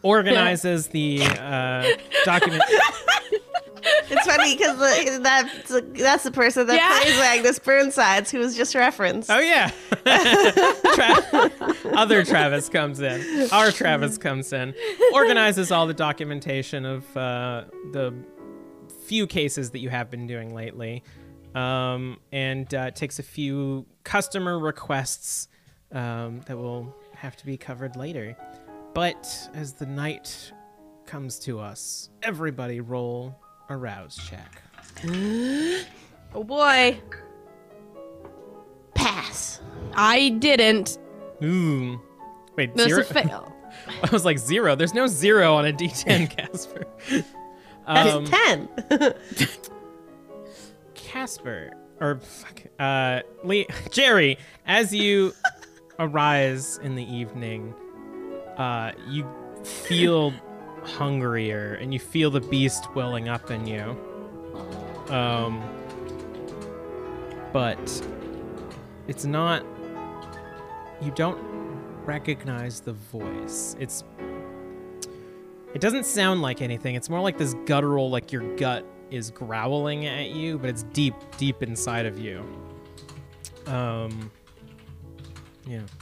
organizes the document. It's funny because that's the person that plays Magnus Burnsides, who was just referenced. Oh, yeah. Other Travis comes in. Our Travis comes in. Organizes all the documentation of the few cases that you have been doing lately. And takes a few customer requests that will have to be covered later. But as the night comes to us, everybody roll a rouse check. Oh boy. Pass. I didn't. Ooh. Wait, This zero? is a fail. I was like 0. There's no 0 on a D10, Casper. That's 10. Casper, or Jerry, as you arise in the evening, you feel hungrier and you feel the beast welling up in you. But it's not, you don't recognize the voice. It doesn't sound like anything. It's more like this guttural, like your gut is growling at you, but it's deep, deep inside of you. Yeah,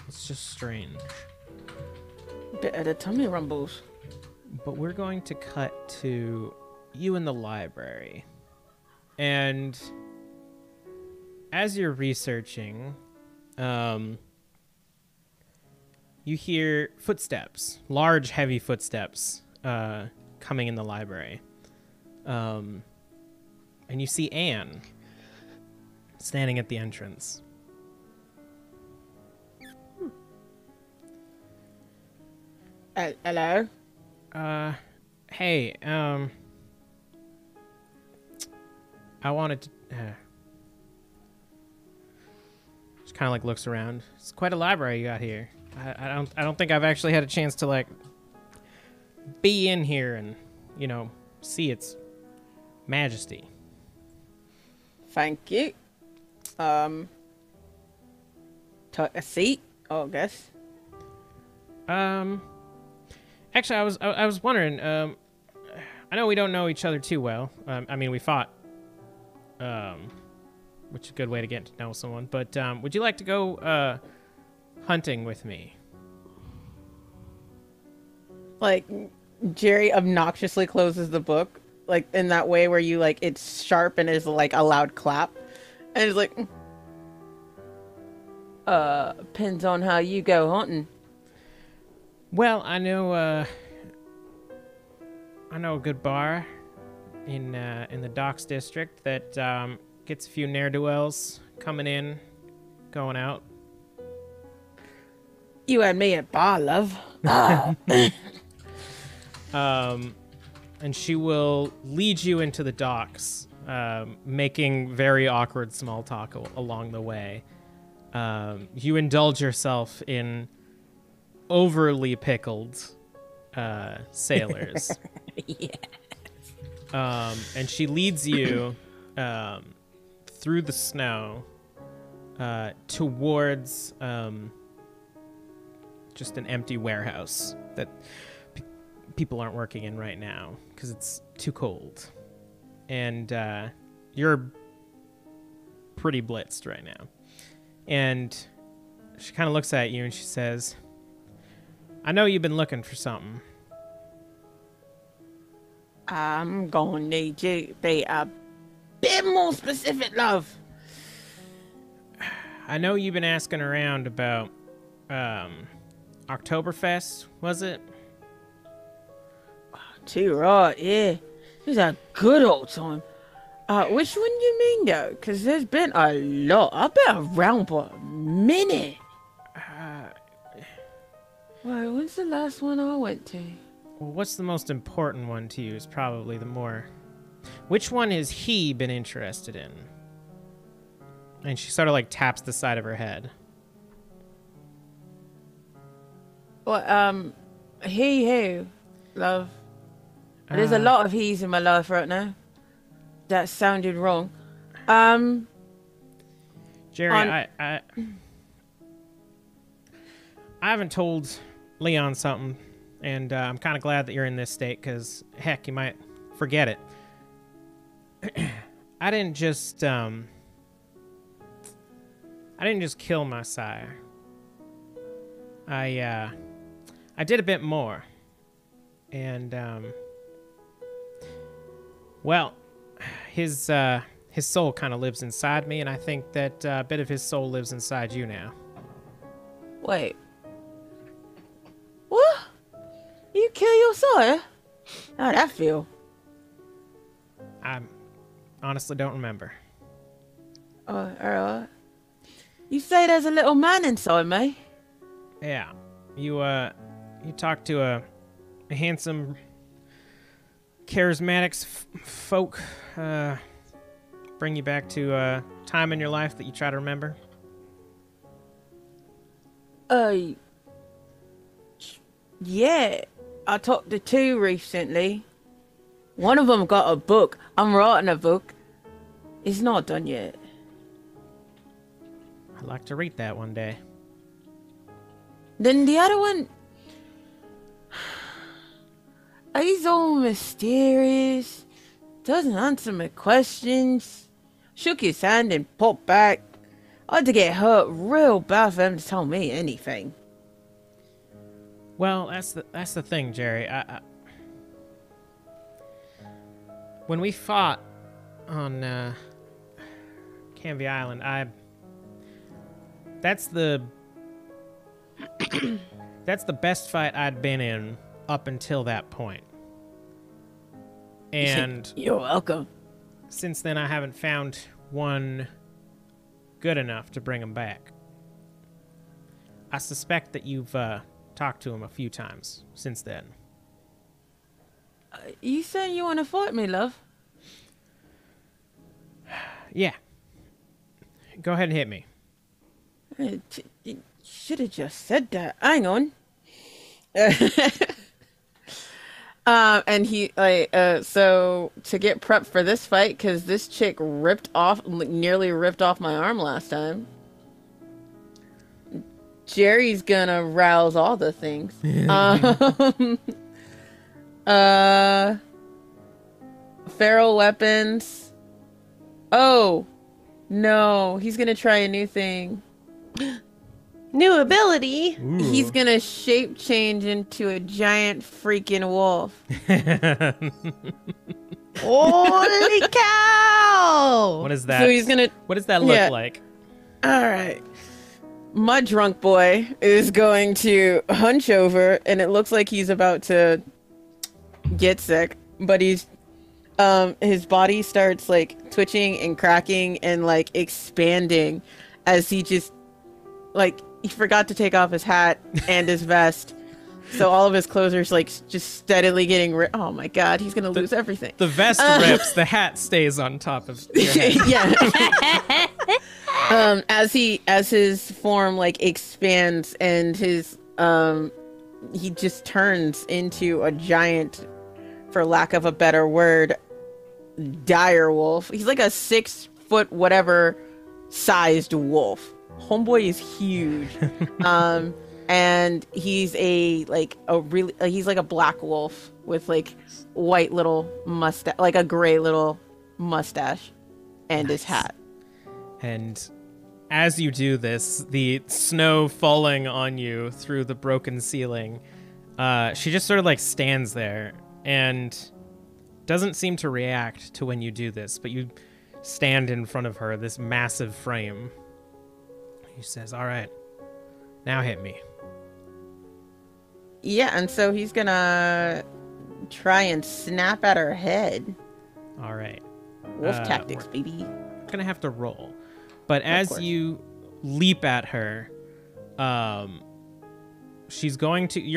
it's just strange. Bit of the tummy rumbles. But we're going to cut to you in the library. And as you're researching, you hear footsteps, large, heavy footsteps, coming in the library. And you see Anne standing at the entrance. Hello? Hey, I wanted to, just kind of like looks around. It's quite a library you got here. I don't think I've actually had a chance to like be in here and, you know, see its majesty. Thank you. Take a seat, I guess. Actually, I was wondering. I know we don't know each other too well. I mean, we fought. Which is a good way to get to know someone. But would you like to go hunting with me? Like, Jerry obnoxiously closes the book, like in that way where you like it's sharp and is like a loud clap, and it's like, depends on how you go hunting. Well, I know a good bar in the Docks district that gets a few ne'er-do-wells coming in, going out. You and me at bar, love. And she will lead you into the docks, making very awkward small talk along the way. You indulge yourself in overly pickled sailors. Yeah. And she leads you through the snow towards just an empty warehouse that people aren't working in right now because it's too cold. And you're pretty blitzed right now. And she kind of looks at you and she says, I know you've been looking for something. I'm gonna need you to be a bit more specific, love. I know you've been asking around about Oktoberfest, was it? Too right, yeah. It was a good old time. Which one you mean, though? Because there's been a lot. I've been around for a minute. Well, when's the last one I went to? Well, what's the most important one to you is probably the more... Which one has he been interested in? And she sort of like taps the side of her head. Well, he who, love. There's a lot of he's in my life right now. That sounded wrong. Jerry, I haven't told Leon something, and I'm kind of glad that you're in this state, because, heck, you might forget it. I didn't just kill my sire. I did a bit more. And, well, his soul kind of lives inside me, and I think that a bit of his soul lives inside you now. Wait. What? You kill your sire? How'd that feel? I honestly don't remember. Oh, alright. You say there's a little man inside me? Yeah. You talk to a handsome, charismatic folk, bring you back to a time in your life that you try to remember? Yeah. I talked to two recently. One of them got a book. I'm writing a book. It's not done yet. I'd like to read that one day. Then the other one... He's all mysterious. Doesn't answer my questions. Shook his hand and popped back. I had to get hurt real bad for him to tell me anything. Well, that's the thing, Jerry. When we fought on Canvey Island, that's the best fight I'd been in up until that point. And you're welcome. Since then, I haven't found one good enough to bring him back. I suspect that you've talked to him a few times since then. You saying you want to fight me, love? Yeah. Go ahead and hit me. You should have just said that. Hang on. And he so to get prepped for this fight, because this chick nearly ripped off my arm last time. Jerry's gonna rouse all the things. Feral weapons. Oh no, he's gonna try a new thing. New ability. Ooh. He's gonna shape change into a giant freaking wolf. Holy cow! What is that? So he's gonna. What does that look like? All right. my drunk boy is going to hunch over, and it looks like he's about to get sick, but he's his body starts like twitching and cracking and like expanding as he just like he forgot to take off his hat and his vest. So all of his clothes are like just steadily getting oh my god, he's gonna lose everything. The vest rips, the hat stays on top of your head. Yeah. As his form like expands and his he just turns into a giant, for lack of a better word, dire wolf. He's like a 6 foot whatever sized wolf. Homeboy is huge. And he's he's like a black wolf with like white little mustache, like a gray little mustache, and his hat. And as you do this, the snow falling on you through the broken ceiling, she just sort of like stands there and doesn't seem to react to when you do this, but you stand in front of her, this massive frame. He says, "All right, now hit me." Yeah, and so he's gonna try and snap at her head. All right. Wolf tactics, baby. Gonna have to roll. But as you leap at her, you're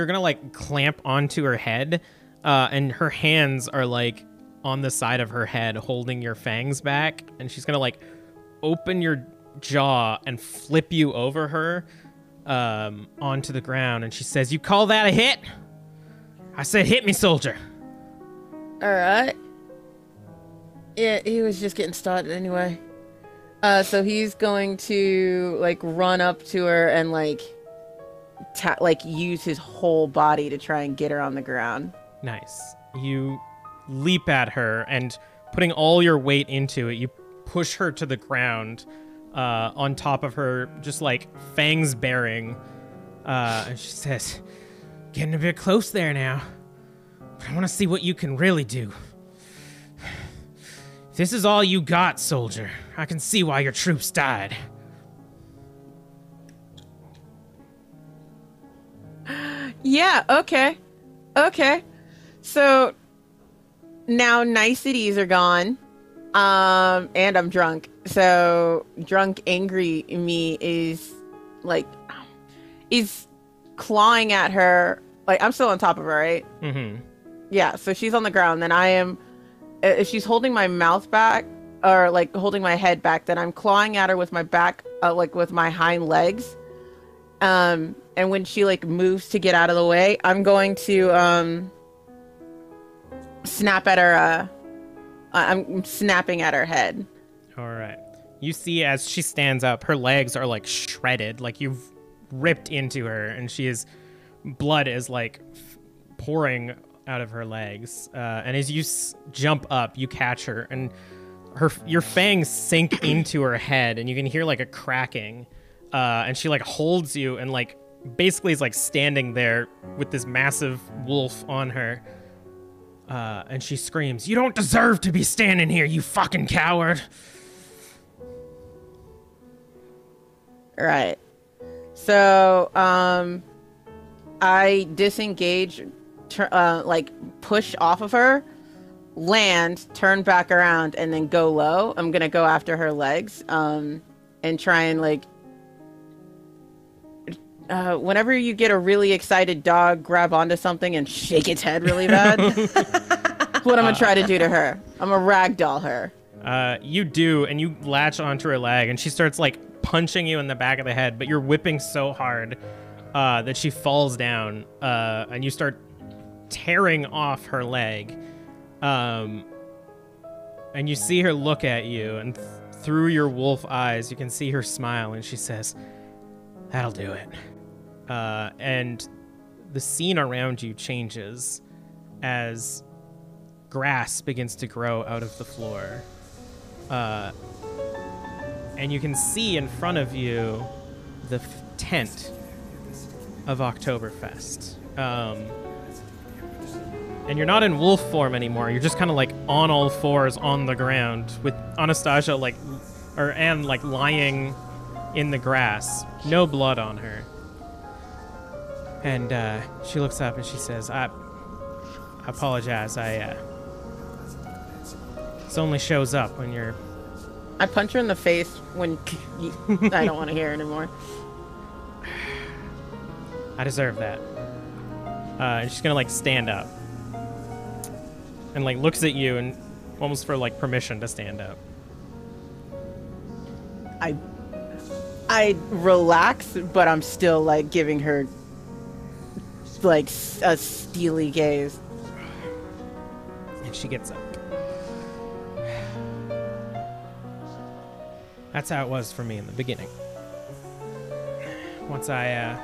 gonna like clamp onto her head, and her hands are like on the side of her head holding your fangs back, and she's gonna like open your jaw and flip you over her onto the ground, and she says, "You call that a hit? I said hit me, soldier." All right. Yeah, he was just getting started anyway. So he's going to like run up to her and like use his whole body to try and get her on the ground. Nice. You leap at her and putting all your weight into it, you push her to the ground on top of her, just like fangs bearing. And she says, "Getting a bit close there now. But I want to see what you can really do. If this is all you got, soldier, I can see why your troops died." Yeah, okay. So now niceties are gone. And I'm drunk. So drunk angry me is clawing at her. Like, I'm still on top of her, right? Mm-hmm. Yeah, so she's on the ground, then I am, if she's holding my mouth back or like holding my head back, then I'm clawing at her with my back, like with my hind legs. And when she like moves to get out of the way, I'm going to snap at her. I'm snapping at her head. All right. You see as she stands up, her legs are like shredded, like you've ripped into her, and blood is like pouring out of her legs. And as you jump up, you catch her, and your fangs sink into her head, and you can hear like a cracking. And she like holds you and like basically is like standing there with this massive wolf on her. And she screams, "You don't deserve to be standing here, you fucking coward." Right. So, I disengage, like push off of her, land, turn back around, and then go low. I'm gonna go after her legs, and try and like, whenever you get a really excited dog grab onto something and shake its head really bad, that's what I'm gonna try to do to her. I'm gonna ragdoll her. You do, and you latch onto her leg, and she starts like punching you in the back of the head, but you're whipping so hard that she falls down, and you start tearing off her leg. And you see her look at you, and through your wolf eyes, you can see her smile, and she says, "That'll do it." And the scene around you changes as grass begins to grow out of the floor. And you can see in front of you the tent of Oktoberfest. And you're not in wolf form anymore. You're just kind of like on all fours on the ground with Anastasia lying in the grass, no blood on her. And she looks up and she says, I apologize. This only shows up when you're... I punch her in the face when I don't want to hear it anymore. I deserve that. And she's gonna like stand up and like looks at you and almost for like permission to stand up. I relax, but I'm still like giving her like a steely gaze. And she gets up. That's how it was for me in the beginning. Once I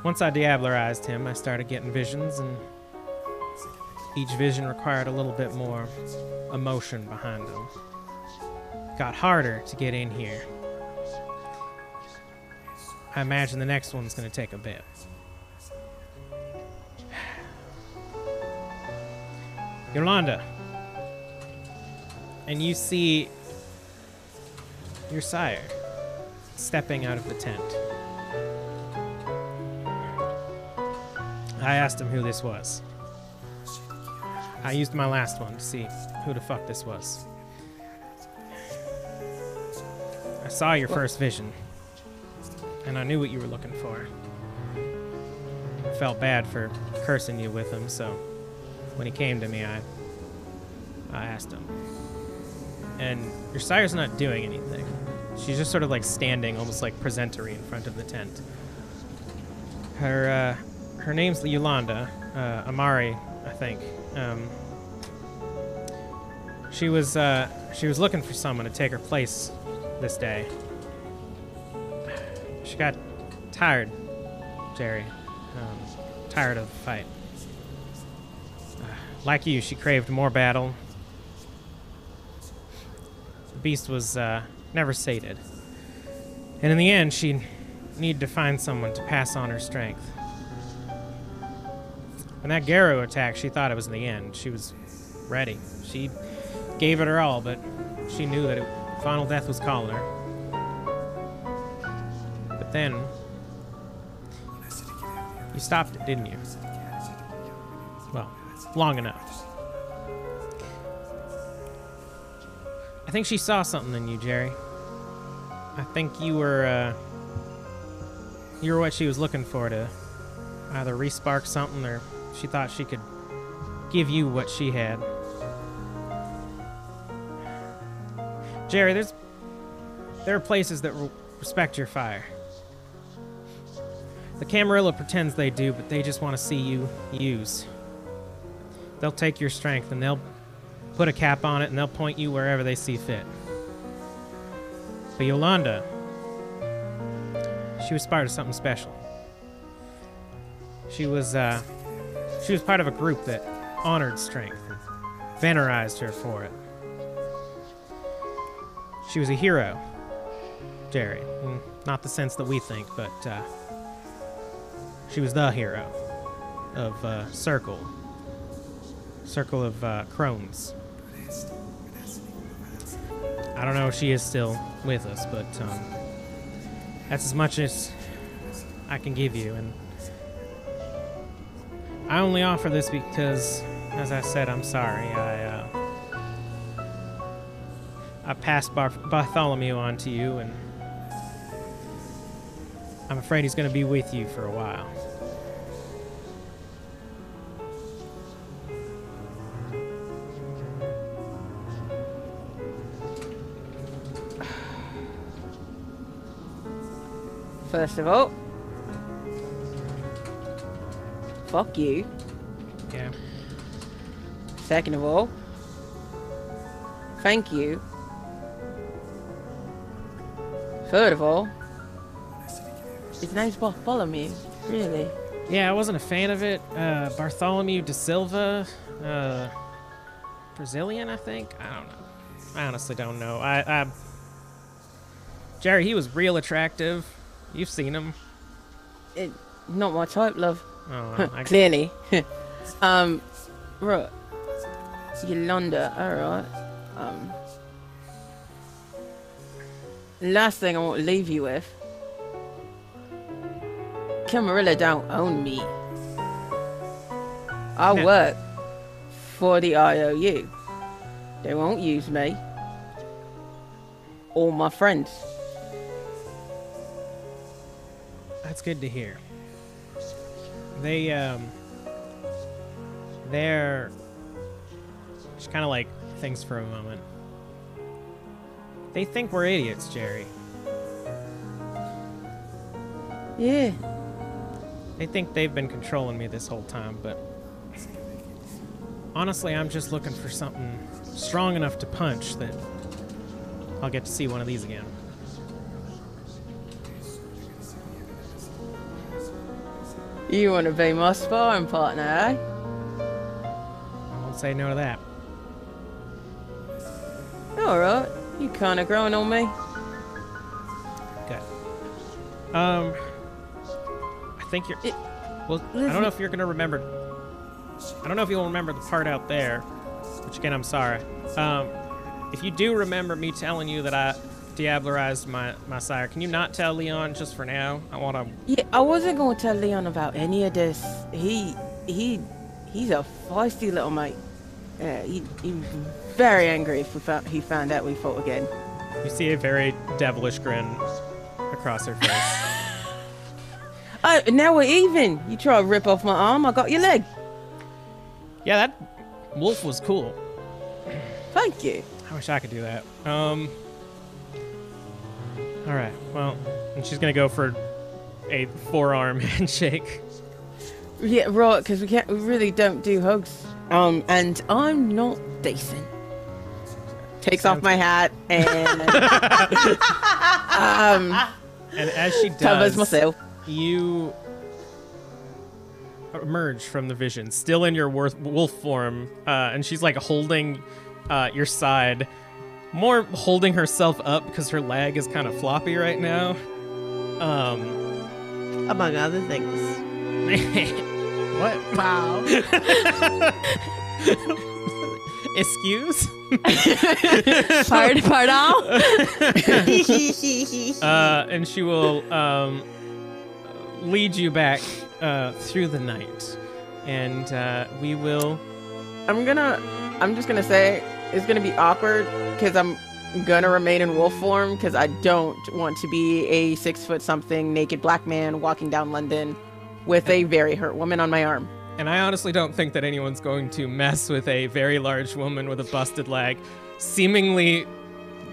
diablerized him, I started getting visions, and each vision required a little bit more emotion behind them. It got harder to get in here. I imagine the next one's going to take a bit. Yolanda. And you see your sire stepping out of the tent. I asked him who this was. I used my last one to see who the fuck this was. I saw your first vision, and I knew what you were looking for. I felt bad for cursing you with him, so when he came to me, I asked him. And your sire's not doing anything. She's just sort of like standing, almost like presentory in front of the tent. Her name's Yolanda, Amari, I think. She was looking for someone to take her place this day. She got tired, Jerry. Tired of the fight. Like you, she craved more battle. The beast was never sated. And in the end, she needed to find someone to pass on her strength. When that Garrow attack, she thought it was the end. She was ready. She gave it her all, but she knew that final death was calling her. But then, you stopped it, didn't you? Well, long enough. I think she saw something in you, Jerry. I think you were what she was looking for, to either re-spark something, or she thought she could give you what she had. Jerry, there are places that respect your fire. The Camarilla pretends they do, but they just want to see you use. They'll take your strength and they'll put a cap on it and they'll point you wherever they see fit. But Yolanda, she was part of something special. She was part of a group that honored strength and venerized her for it. She was a hero, Jerry. Not the sense that we think, but she was the hero of Circle of Crones. I don't know if she is still with us, but that's as much as I can give you. And I only offer this because, as I said, I'm sorry. I passed Bartholomew on to you, and I'm afraid he's going to be with you for a while. First of all, fuck you. Yeah. Second of all, thank you. Third of all, his name's Bartholomew, really. Yeah, I wasn't a fan of it. Bartholomew da Silva, Brazilian, I think. I don't know. I honestly don't know. Jerry, he was real attractive. You've seen him. Not my type, love. Oh, Clearly. Right. Yolanda, alright. last thing I want to leave you with. Camarilla don't own me. I work for the IOU. They won't use me. Or my friends. That's good to hear. They're just kind of like thinks for a moment. They think we're idiots, Jerry. Yeah. They think they've been controlling me this whole time, but honestly, I'm just looking for something strong enough to punch that I'll get to see one of these again. You want to be my sparring partner, eh? I won't say no to that. Alright. You kind of growing on me. Good. I think you're... Well, I don't know if you're going to remember... I don't know if you'll remember the part out there, which again, I'm sorry. If you do remember me telling you that I diablerized my sire, can you not tell Leon just for now? I want to... Yeah, I wasn't going to tell Leon about any of this. He's a feisty little mate. He'd be very angry if he found out we fought again. You see a very devilish grin across her face. Now we're even. You try to rip off my arm, I got your leg. Yeah, that wolf was cool. Thank you. I wish I could do that. All right, well, and she's gonna go for a forearm handshake. Yeah, right, because we really don't do hugs. And I'm not decent. Takes off my hat and and as she covers does, myself. You emerge from the vision, still in your wolf form, and she's like holding your side, more holding herself up because her leg is kind of floppy right now. Among other things. What? Wow. Excuse? Pardon? And she will lead you back through the night, and we will... I'm just gonna say it's gonna be awkward because I'm gonna remain in wolf form because I don't want to be a 6-foot-something naked black man walking down London with a very hurt woman on my arm. And I honestly don't think that anyone's going to mess with a very large woman with a busted leg, seemingly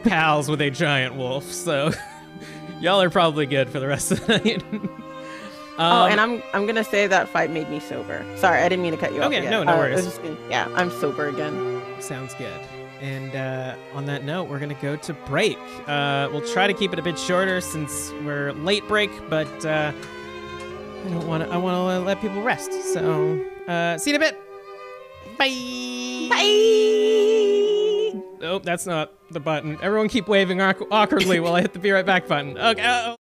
pals with a giant wolf, so y'all are probably good for the rest of the night. And I'm gonna say that fight made me sober. Sorry, I didn't mean to cut you off. Okay, no worries. I'm sober again. Sounds good. And on that note, we're gonna go to break. We'll try to keep it a bit shorter since we're late break, but I want to let people rest. So see you in a bit. Bye. Bye. Oh, that's not the button. Everyone keep waving awkwardly while I hit the be right back button. Okay.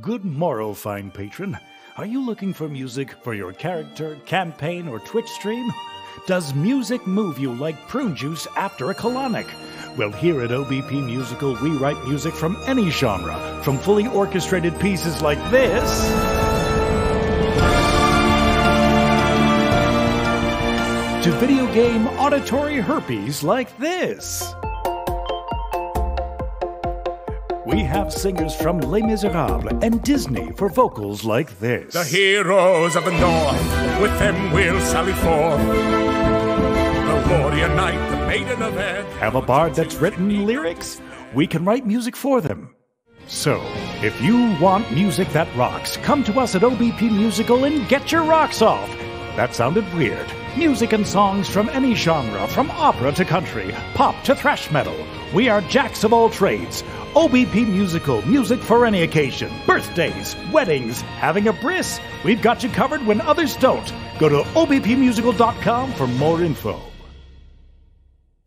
Good morrow, fine patron. Are you looking for music for your character, campaign, or Twitch stream? Does music move you like prune juice after a colonic? Well, here at OBP Musical, we write music from any genre, from fully orchestrated pieces like this, to video game auditory herpes like this. We have singers from Les Miserables and Disney for vocals like this. The heroes of the North, with them we'll sally forth. The warrior knight, the maiden of Ed. Have a bard that's written lyrics? We can write music for them. So, if you want music that rocks, come to us at OBP Musical and get your rocks off. That sounded weird. Music and songs from any genre, from opera to country, pop to thrash metal. We are jacks of all trades. OBP Musical, music for any occasion. Birthdays, weddings, having a bris. We've got you covered when others don't. Go to obpmusical.com for more info.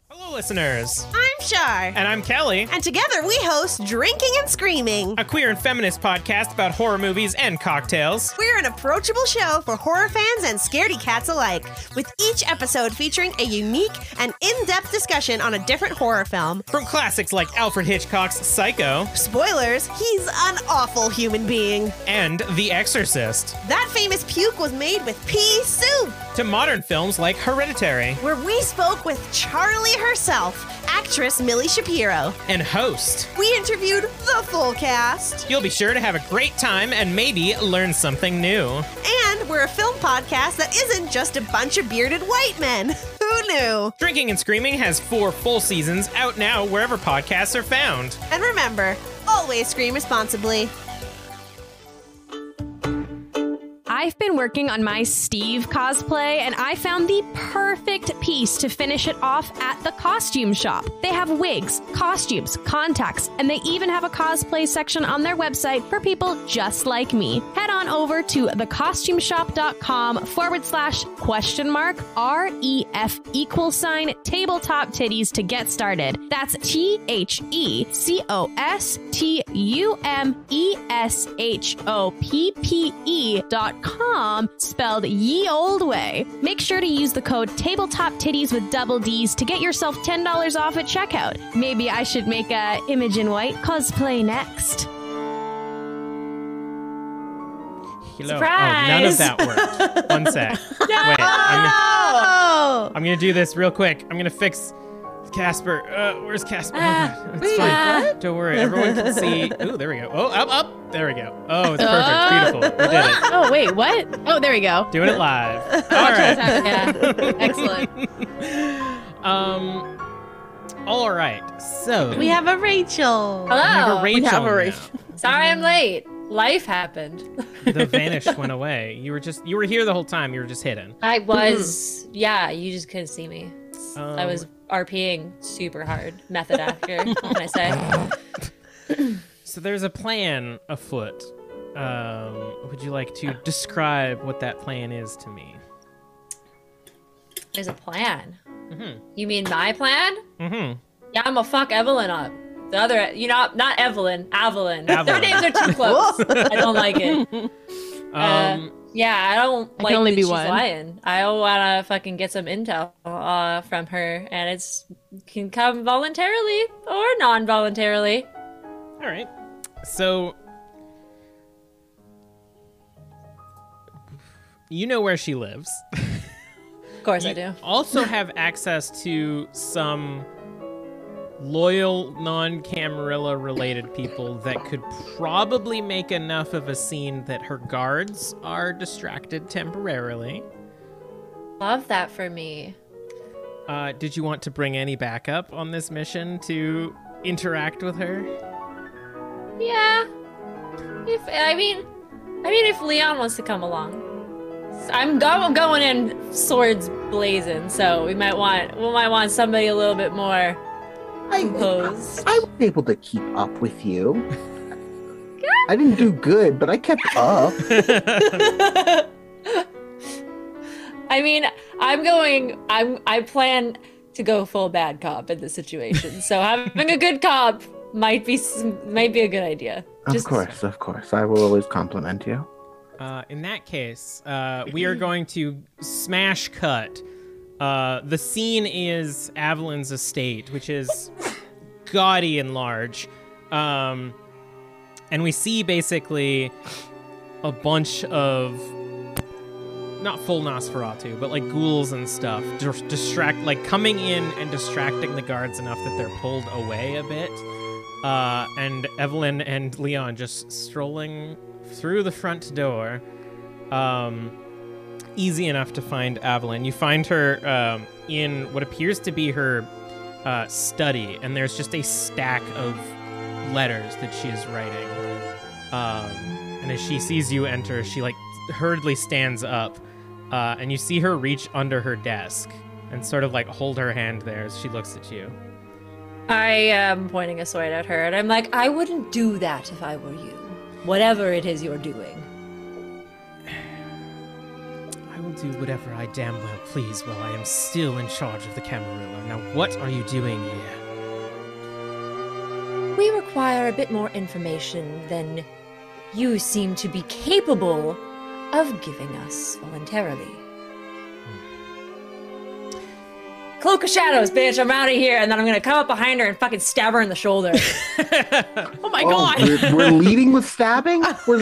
Hello, listeners. I'm Char. And I'm Kelly. And together we host Drinking and Screaming, a queer and feminist podcast about horror movies and cocktails. We're an approachable show for horror fans and scaredy cats alike, with each episode featuring a unique and in-depth discussion on a different horror film. From classics like Alfred Hitchcock's Psycho. Spoilers, he's an awful human being. And The Exorcist. That famous puke was made with pea soup. To modern films like Hereditary. Where we spoke with Charlie herself, actress Millie Shapiro. And Host. We interviewed the full cast. You'll be sure to have a great time and maybe learn something new. And we're a film podcast that isn't just a bunch of bearded white men. Who knew? Drinking and Screaming has 4 full seasons out now wherever podcasts are found. And remember, always scream responsibly. I've been working on my Steve cosplay, and I found the perfect piece to finish it off at the costume shop. They have wigs, costumes, contacts, and they even have a cosplay section on their website for people just like me. Head on over to thecostumeshop.com/REF tabletop titties to get started. That's TheCostumeShop.com, spelled ye old way. Make sure to use the code tabletop titties with double D's to get yourself $10 off at checkout. Maybe I should make a Imogen White cosplay next. Hello. Surprise! Oh, none of that worked. One sec. No! Wait, I'm gonna do this real quick. I'm gonna fix Casper. Where's Casper? It's fine. Don't worry. Everyone can see. Ooh, there we go. Oh, up. There we go. Oh, it's perfect. Beautiful. We did it. Oh, wait, what? Oh, there we go. Doing it live. All right. Yeah. Excellent. All right. So We have a Rachel. we have Hello. a Rachel. We have a now. Rachel. Sorry I'm late. Life happened. The vanish went away. You were here the whole time. You were just hidden. I was, yeah, you just couldn't see me. I Um, was RPing super hard. Method actor, what can I say? So there's a plan afoot. Would you like to describe what that plan is to me? There's a plan. Mm-hmm. You mean my plan? Mm-hmm. Yeah, I'm gonna fuck Evelyn up. The other, not Evelyn, Evelyn. Their Evelyn. names are too close. I don't like it. Yeah, I don't like only that be she's one. lying. I wanna fucking get some intel from her, and it's can come voluntarily or non-voluntarily. All right. So you know where she lives. Of course I do. Also have access to some loyal non-Camarilla related people that could probably make enough of a scene that her guards are distracted temporarily. Love that for me. Did you want to bring any backup on this mission to interact with her? Yeah. If Leon wants to come along. I'm going in swords blazing, so we might want somebody a little bit more composed. I was able to keep up with you. I didn't do good, but I kept up. I mean, I plan to go full bad cop in this situation, so having a good cop might be a good idea. Of course. I will always compliment you. In that case, we are going to smash cut. The scene is Evelyn's estate, which is gaudy and large. And we see basically a bunch of, not full Nosferatu, but like ghouls and stuff, coming in and distracting the guards enough that they're pulled away a bit. And Evelyn and Leon just strolling through the front door. Easy enough to find Evelyn. You find her in what appears to be her study, and there's just a stack of letters that she is writing. And as she sees you enter, she like hurriedly stands up, and you see her reach under her desk and sort of like hold her hand there as she looks at you. I am pointing a sword at her, and I'm like, I wouldn't do that if I were you. Whatever it is you're doing. I will do whatever I damn well please while I am still in charge of the Camarilla. Now, what are you doing here? we require a bit more information than you seem to be capable of giving us voluntarily. Cloak of Shadows, bitch, I'm out of here. And then I'm going to come up behind her and fucking stab her in the shoulder. Oh my god. We're leading with stabbing? I'm sick of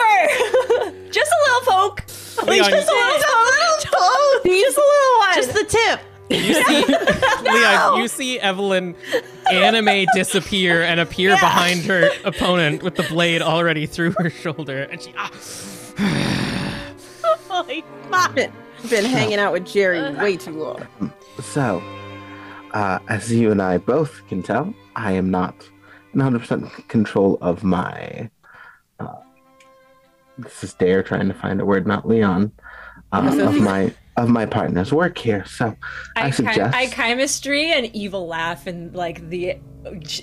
her. Just a little poke. Leon, Just a little one. Just the tip. Leon, you see Evelyn anime disappear and appear behind her opponent with the blade already through her shoulder. And she... Holy fuck. Been hanging out with Jerry way too long. So, as you and I both can tell, I am not in 100% control of my... this is Dare trying to find a word, not Leon. Of my partner's work here, so I suggest... chemistry and evil laugh in, like, the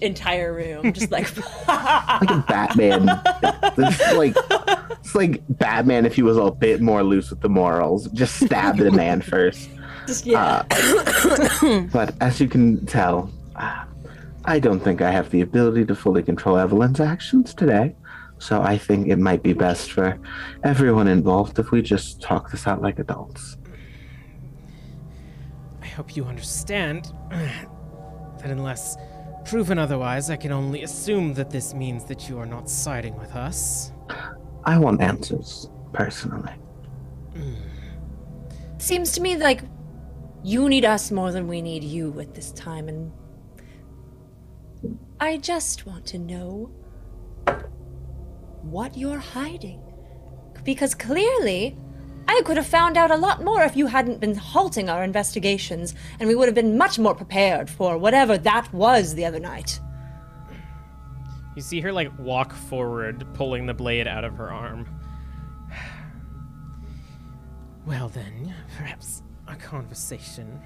entire room, just like... like a Batman. It's like Batman if he was a bit more loose with the morals. Just stab the man first. But as you can tell, I don't think I have the ability to fully control Evelyn's actions today. So I think it might be best for everyone involved if we just talk this out like adults. I hope you understand that unless proven otherwise, I can only assume that this means that you are not siding with us. I want answers, personally. Seems to me like you need us more than we need you at this time, and I just want to know what you're hiding. Because clearly, I could have found out a lot more if you hadn't been halting our investigations, and we would have been much more prepared for whatever that was the other night. You see her, like, walk forward, pulling the blade out of her arm. Well then, perhaps a conversation.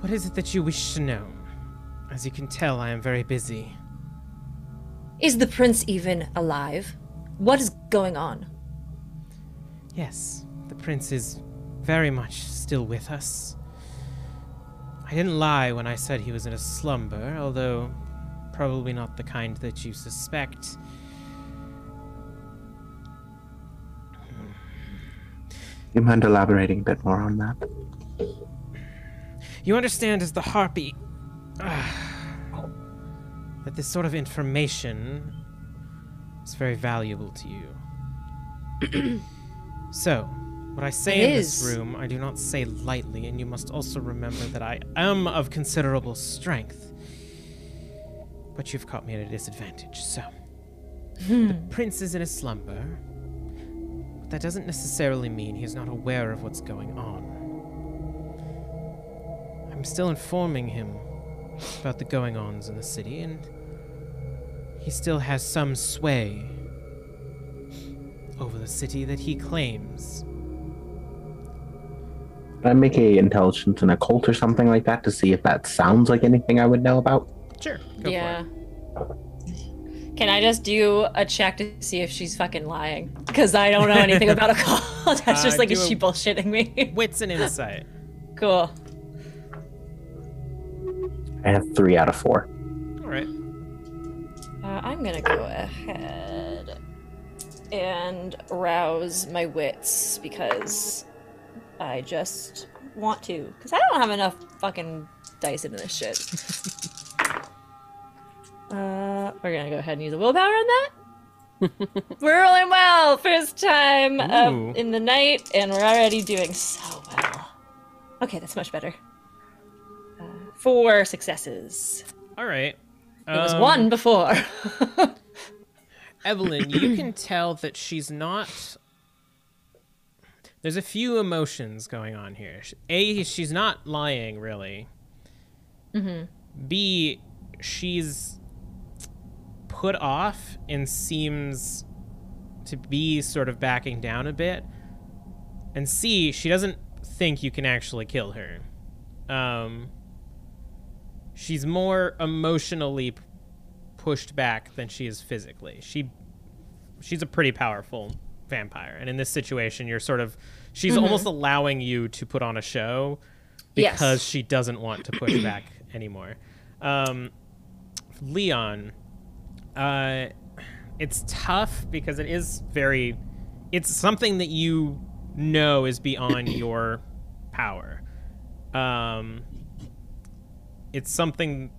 What is it that you wish to know? As you can tell, I am very busy. Is the prince even alive? What is going on? Yes, the prince is very much still with us. I didn't lie when I said he was in a slumber, although probably not the kind that you suspect. You mind elaborating a bit more on that? You understand, as the Harpy, that this sort of information is very valuable to you. So, what I say in this room, I do not say lightly, and you must also remember that I am of considerable strength. But you've caught me at a disadvantage, so. The prince is in a slumber, but that doesn't necessarily mean he's not aware of what's going on. I'm still informing him about the going-ons in the city, and he still has some sway over the city that he claims. Can I make a intelligence and occult or something like that to see if that sounds like anything I would know about? Sure, go for it. Can I just do a check to see if she's fucking lying? Because I don't know anything about occult. That's just like, is she bullshitting me? Wits and insight. Cool. I have 3 out of 4. All right. I'm gonna go ahead and rouse my wits because I just want to. Because I don't have enough fucking dice into this shit. We're gonna go ahead and use a willpower on that. We're rolling well. First time in the night, and we're already doing so well. Okay, that's much better. 4 successes. All right. It was 1 before. Evelyn, you can tell that she's not... There's a few emotions going on here. A, she's not lying, really. Mm-hmm. B, she's put off and seems to be sort of backing down a bit. And C, she doesn't think you can actually kill her. She's more emotionally pushed back than she is physically. She's a pretty powerful vampire, and in this situation, you're sort of she's almost allowing you to put on a show because she doesn't want to push back anymore. Leon, it's tough because it's something that you know is beyond your power. It's something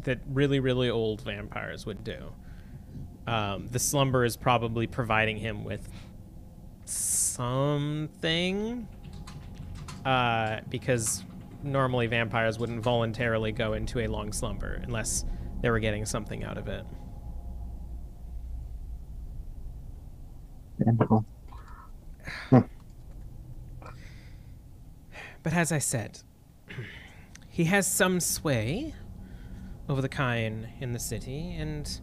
that really, really old vampires would do. The slumber is probably providing him with something, because normally vampires wouldn't voluntarily go into a long slumber unless they were getting something out of it. Wonderful. But as I said, he has some sway over the kine in the city and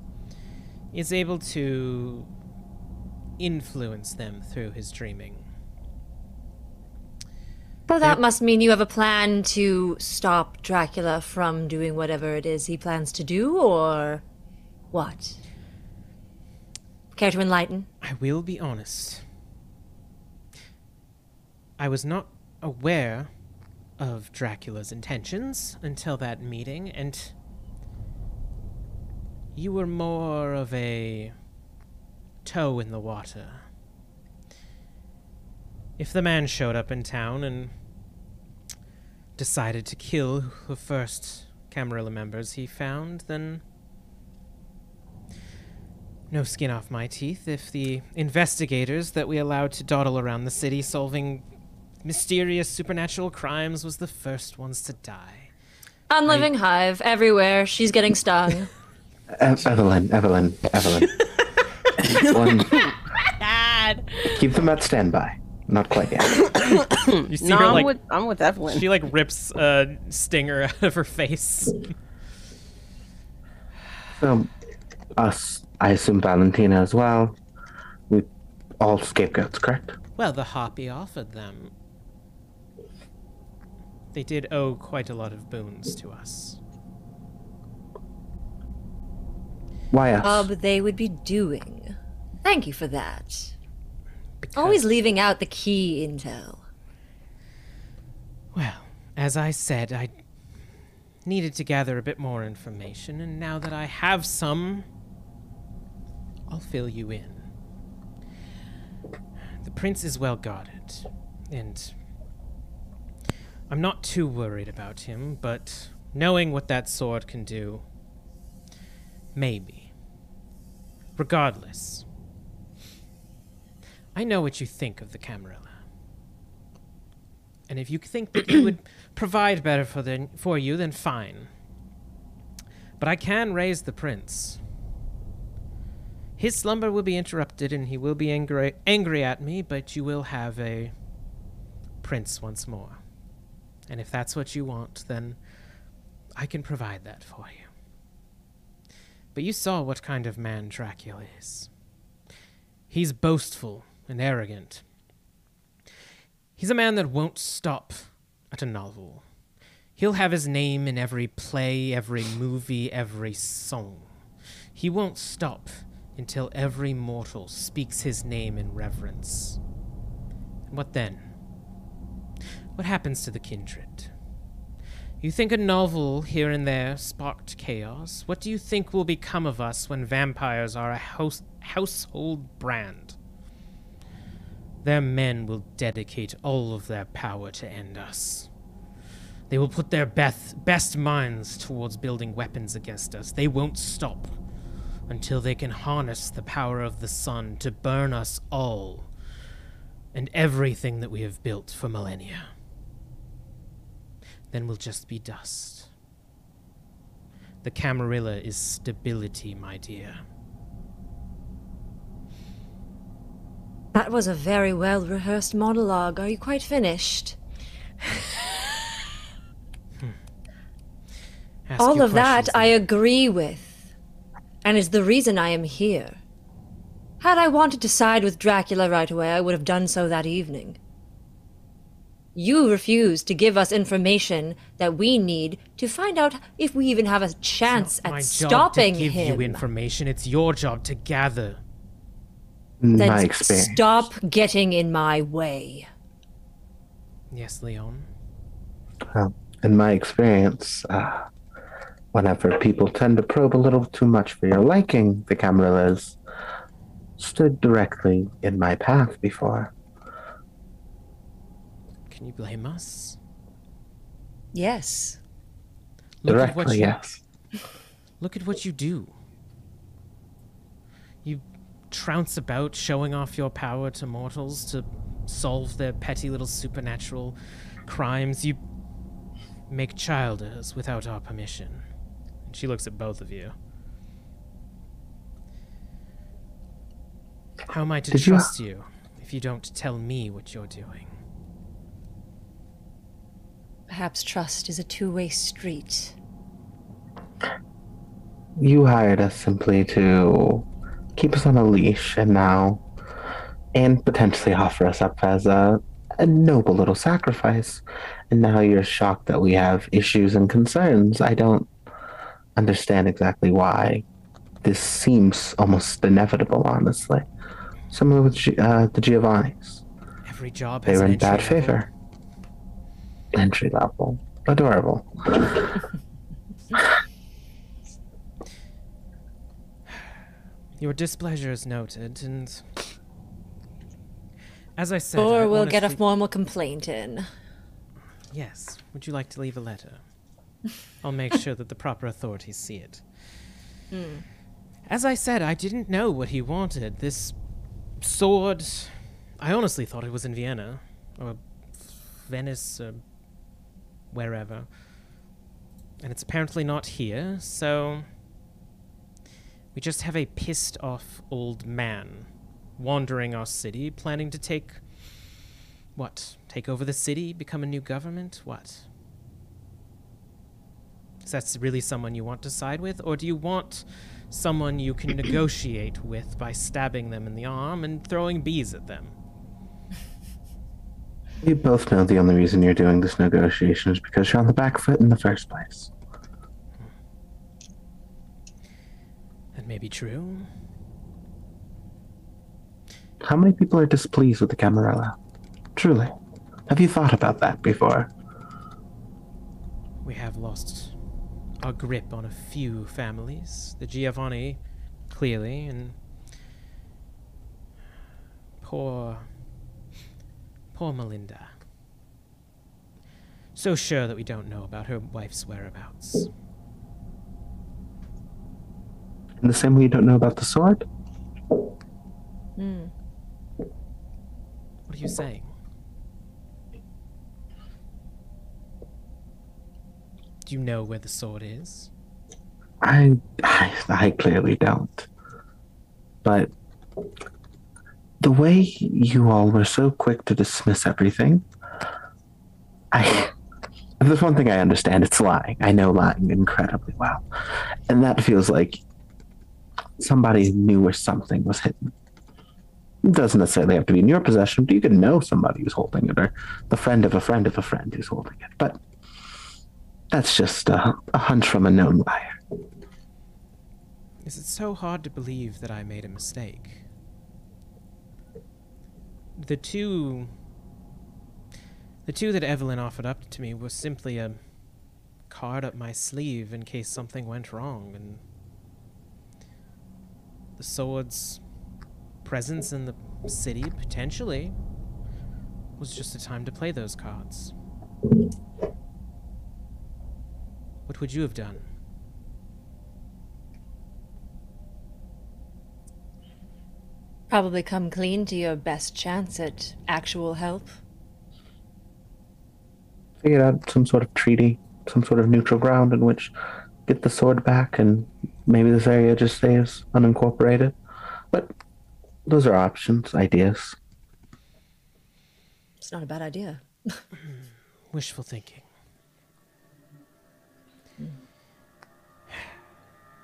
is able to influence them through his dreaming. But that must mean you have a plan to stop Dracula from doing whatever it is he plans to do, or what? Care to enlighten? I will be honest. I was not aware of Dracula's intentions until that meeting, and you were more of a toe in the water. If the man showed up in town and decided to kill the first Camarilla members he found, then no skin off my teeth if the investigators that we allowed to dawdle around the city solving mysterious supernatural crimes was the first ones to die. Unliving hive everywhere. She's getting stung. Evelyn. Keep them at standby. Not quite yet. You see her, like, I'm with Evelyn. she like rips a stinger out of her face. So, us, I assume Valentina as well. We all scapegoats, correct? Well, the Harpy offered them. They did owe quite a lot of boons to us. Why us? But they would be doing. Thank you for that. Because, Always leaving out the key intel. well, as I said, I needed to gather a bit more information, and now that I have some, I'll fill you in. The prince is well guarded, and I'm not too worried about him, but knowing what that sword can do, maybe. Regardless, I know what you think of the Camarilla. And if you think that he would provide better for you, then fine. But I can raise the prince. His slumber will be interrupted, and he will be angry at me, but you will have a prince once more. And if that's what you want, then I can provide that for you. But you saw what kind of man Dracula is. He's boastful and arrogant. He's a man that won't stop at a novel. He'll have his name in every play, every movie, every song. He won't stop until every mortal speaks his name in reverence. And what then? What happens to the kindred? You think a novel here and there sparked chaos? What do you think will become of us when vampires are a household brand? Their men will dedicate all of their power to end us. They will put their best minds towards building weapons against us. They won't stop until they can harness the power of the sun to burn us all and everything that we have built for millennia. Then we'll just be dust. The Camarilla is stability, my dear. That was a very well-rehearsed monologue. Are you quite finished? All of that I agree with, and is the reason I am here. Had I wanted to side with Dracula right away, I would have done so that evening. You refuse to give us information that we need to find out if we even have a chance at stopping him. It's not my job to give you information. It's your job to gather. Then stop getting in my way. Yes, Leon. In my experience, whenever people tend to probe a little too much for your liking, the Camarillas stood directly in my path before. Can you blame us? Yes. Directly, yes. Look at what you do. You trounce about showing off your power to mortals to solve their petty little supernatural crimes. You make childers without our permission. And she looks at both of you. How am I to trust you if you don't tell me what you're doing? Perhaps trust is a two-way street. You hired us simply to keep us on a leash and potentially offer us up as a noble little sacrifice. And now you're shocked that we have issues and concerns. I don't understand exactly why. This seems almost inevitable, honestly. Similar with the Giovannis. Every job They has were an in bad entry level. favor. Entry level. Adorable. Your displeasure is noted, and as I said, Or I we'll get a honestly- formal complaint in. Yes. Would you like to leave a letter? I'll make sure that the proper authorities see it. As I said, I didn't know what he wanted. This sword, I honestly thought it was in Vienna, or Venice, or wherever. And it's apparently not here, so we just have a pissed off old man wandering our city, planning to take over the city, become a new government? What? Is that really someone you want to side with? Or do you want someone you can negotiate with by stabbing them in the arm and throwing bees at them? We both know the only reason you're doing this negotiation is because you're on the back foot in the first place. That may be true. How many people are displeased with the Camarilla? Truly. Have you thought about that before? We have lost our grip on a few families. The Giovanni, clearly, and poor Melinda. So sure that we don't know about her wife's whereabouts. In the same way you don't know about the sword? What are you saying? Do you know where the sword is? I clearly don't. But the way you all were so quick to dismiss everything, if there's one thing I understand, it's lying. I know lying incredibly well. And that feels like somebody knew where something was hidden. It doesn't necessarily have to be in your possession, but you could know somebody who's holding it, or the friend of a friend of a friend who's holding it. But that's just a hunch from a known liar. Is it so hard to believe that I made a mistake? The two that Evelyn offered up to me was simply a card up my sleeve in case something went wrong, and the sword's presence in the city, potentially, was just a time to play those cards. What would you have done? Probably come clean to your best chance at actual help. Figure out some sort of treaty, some sort of neutral ground in which get the sword back, and maybe this area just stays unincorporated. But those are options, ideas. It's not a bad idea. Wishful thinking.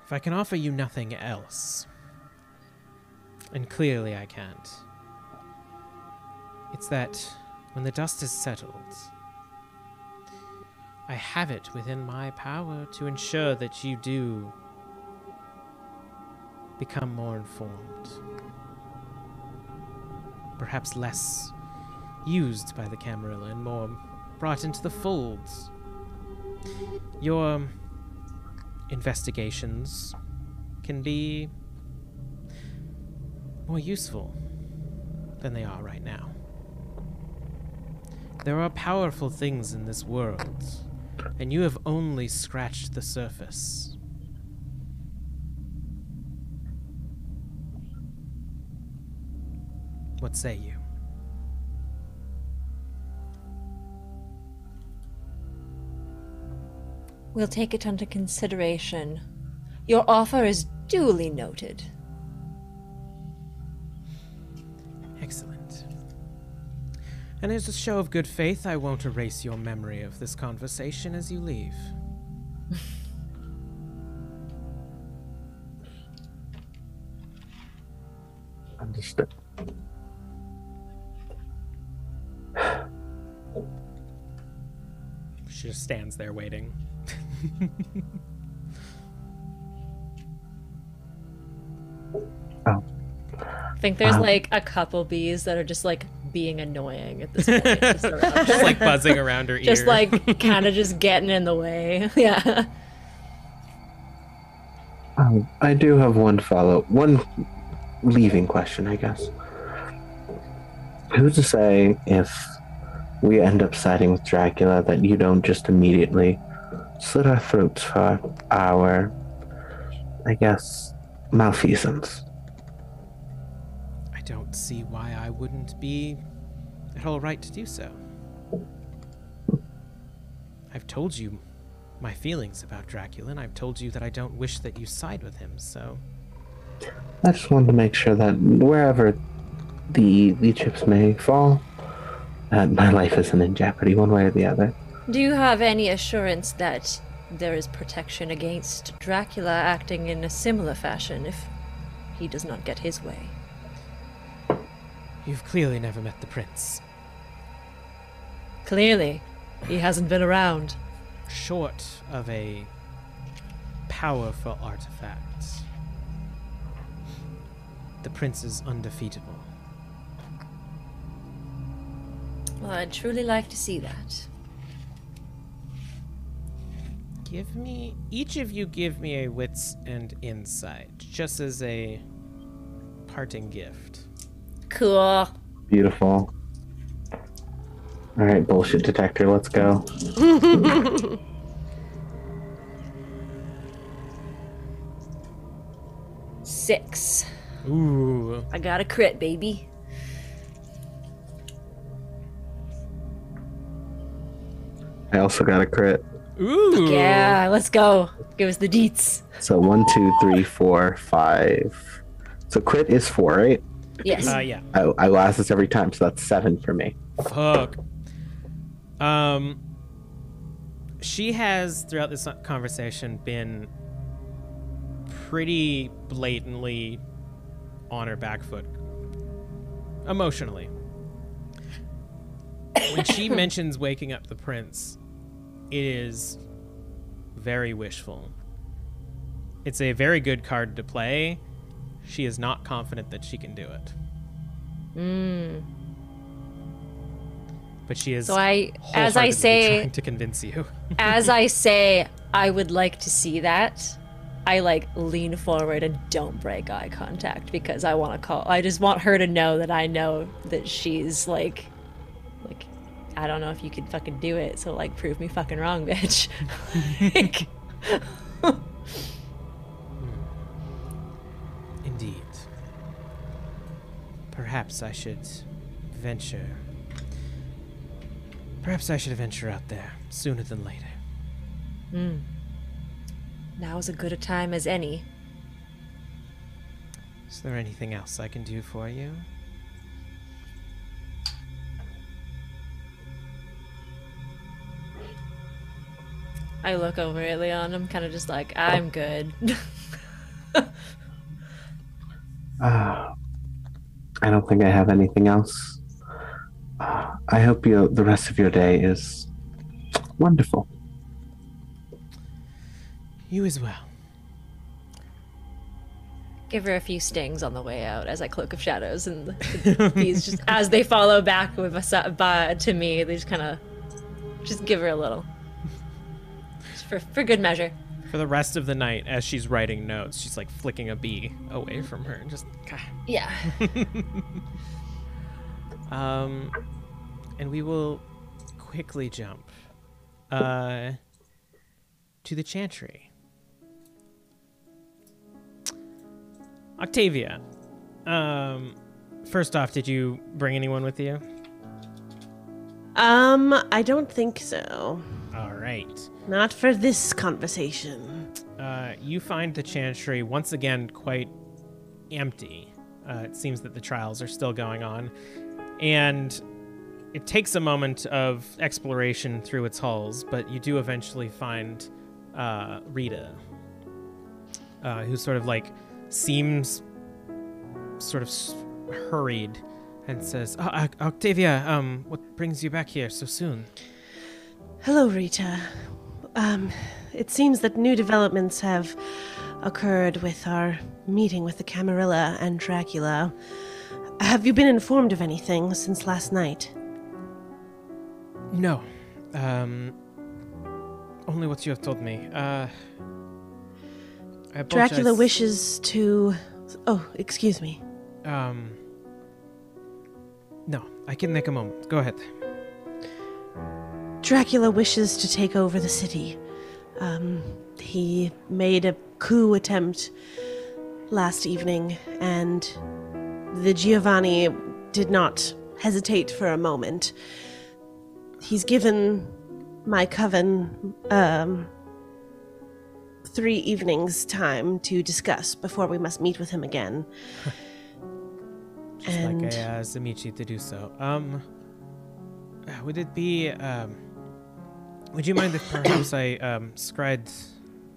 If I can offer you nothing else, and clearly I can't, it's that when the dust is settled, I have it within my power to ensure that you do become more informed. Perhaps less used by the Camarilla and more brought into the folds Your investigations can be more useful than they are right now. There are powerful things in this world, and you have only scratched the surface. What say you? We'll take it under consideration. Your offer is duly noted. Excellent. And as a show of good faith, I won't erase your memory of this conversation as you leave. Understood. She just stands there waiting. Oh. I think there's like a couple bees that are just like being annoying at this point. Just around Just like buzzing around her ear. just like kind of just getting in the way. Yeah. I do have one leaving question, I guess. Who's to say if we end up siding with Dracula that you don't just immediately slit our throats for our, I guess, malfeasance? I don't see why I wouldn't be at all right to do so. I've told you my feelings about Dracula, and I've told you that I don't wish that you side with him, so... I just wanted to make sure that wherever the chips may fall, my life isn't in jeopardy one way or the other. Do you have any assurance that there is protection against Dracula acting in a similar fashion if he does not get his way? You've clearly never met the prince. Clearly. He hasn't been around. Short of a powerful artifact, the prince is undefeatable. Well, I'd truly like to see that. Each of you give me a wits and insight, just as a parting gift. Cool. Beautiful. All right, bullshit detector, let's go. 6. Ooh. I got a crit, baby. I also got a crit. Ooh. Yeah, let's go. Give us the deets. So 1, 2, 3, 4, 5. So crit is 4, right? Yes. Yeah. I will ask this every time, so that's 7 for me. Fuck. She has, throughout this conversation, been pretty blatantly on her back foot. Emotionally. When she mentions waking up the prince, it is very wishful. It's a very good card to play. She is not confident that she can do it. But she is trying to convince you. As I say, I would like to see that. I like lean forward and don't break eye contact because I just want her to know that I know that she's like I don't know if you can fucking do it, so like prove me fucking wrong, bitch. Indeed. Perhaps I should venture out there sooner than later. Now is as good a time as any. Is there anything else I can do for you? I look over at Leon. I'm kind of just like, I'm good. I don't think I have anything else. I hope the rest of your day is wonderful. You as well. Give her a few stings on the way out as I cloak of shadows, and the bees just as they follow back with to me, they just kind of just give her a little. for good measure. For the rest of the night, as she's writing notes, she's like flicking a bee away from her and just. Yeah. And we will quickly jump to the chantry. Octavia, first off, did you bring anyone with you? I don't think so. All right. Not for this conversation. You find the chantry once again quite empty. It seems that the trials are still going on, and it takes a moment of exploration through its halls, but you do eventually find Rita, who sort of like seems sort of hurried and says, Octavia, what brings you back here so soon? Hello, Rita. It seems that new developments have occurred with our meeting with the Camarilla and Dracula. Have you been informed of anything since last night? No. Only what you have told me. I apologize. Dracula wishes to... Oh, excuse me. No, I can make a moment. Go ahead. Dracula wishes to take over the city. He made a coup attempt last evening, and the Giovanni did not hesitate for a moment. He's given my coven 3 evenings time to discuss before we must meet with him again. Just like I asked Amici to do so. Would it be, would you mind if perhaps I scried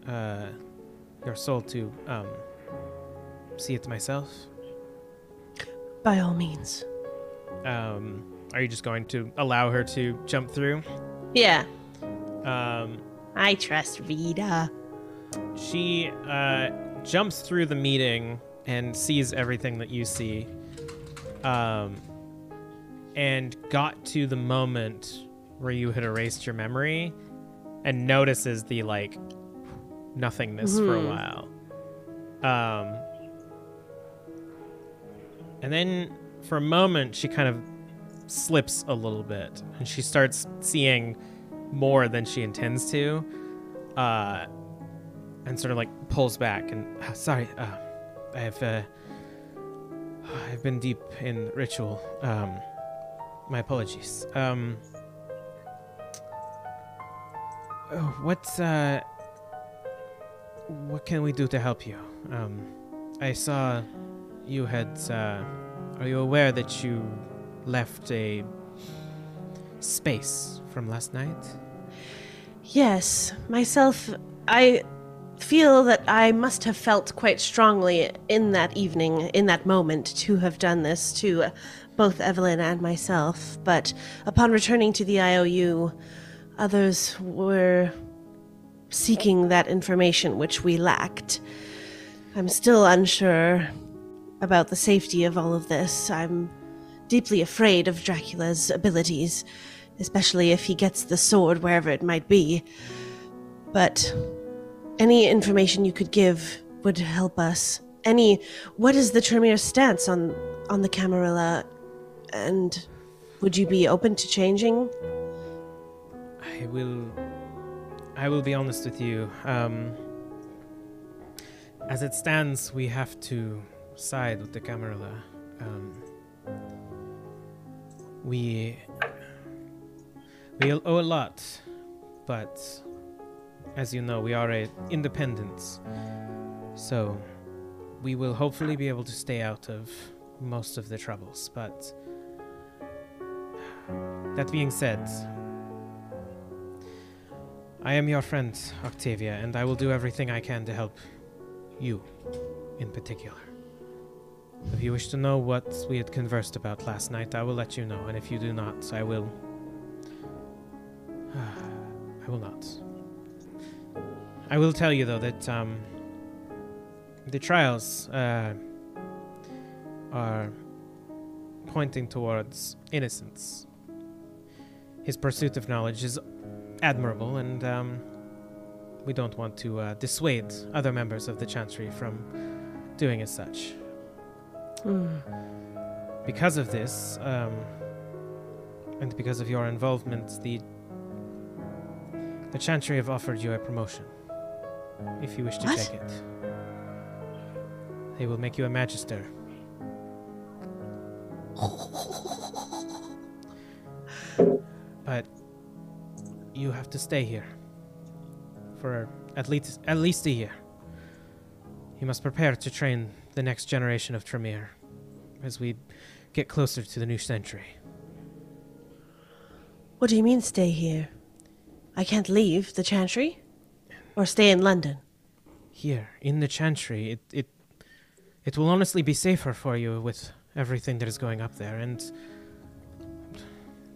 your soul to see it myself? By all means. Are you just going to allow her to jump through? Yeah. I trust Rita. She jumps through the meeting and sees everything that you see, and got to the moment where you had erased your memory and notices the, like, nothingness for a while. And then for a moment, she kind of slips a little bit, and she starts seeing more than she intends to, and sort of like pulls back and sorry, I've been deep in ritual. My apologies. What can we do to help you? I saw you had. Are you aware that you left a space from last night? Yes, myself, I feel that I must have felt quite strongly in that evening, in that moment, to have done this to both Evelyn and myself. But upon returning to the IOU, others were seeking that information which we lacked. I'm still unsure about the safety of all of this. I'm deeply afraid of Dracula's abilities, especially if he gets the sword wherever it might be. But any information you could give would help us. What is the Tremir's stance on the Camarilla, and would you be open to changing? I will be honest with you. As it stands, we have to side with the Camarilla. We owe a lot, but as you know, we are independent, so we will hopefully be able to stay out of most of the troubles. But that being said, I am your friend, Octavia, and I will do everything I can to help you in particular. If you wish to know what we had conversed about last night, I will let you know, and if you do not, I will not. I will tell you, though, that the trials are pointing towards innocence. His pursuit of knowledge is admirable, and we don't want to dissuade other members of the Chantry from doing as such. Because of this, and because of your involvement, the Chantry have offered you a promotion, if you wish to take it. They will make you a Magister. But you have to stay here for at least a year. You must prepare to train the next generation of Tremere as we get closer to the new century. What do you mean, stay here? I can't leave the Chantry? Or stay in London? Here, in the Chantry, it will honestly be safer for you with everything that is going up there, and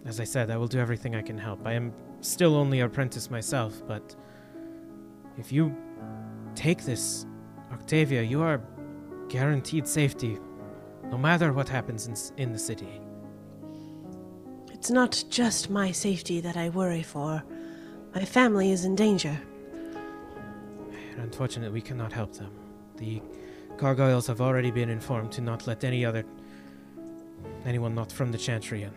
as I said, I will do everything I can help. I am still only an apprentice myself, but if you take this, Octavia, you are guaranteed safety, no matter what happens in the city. It's not just my safety that I worry for. My family is in danger. Unfortunately, we cannot help them. The gargoyles have already been informed to not let anyone not from the Chantry in.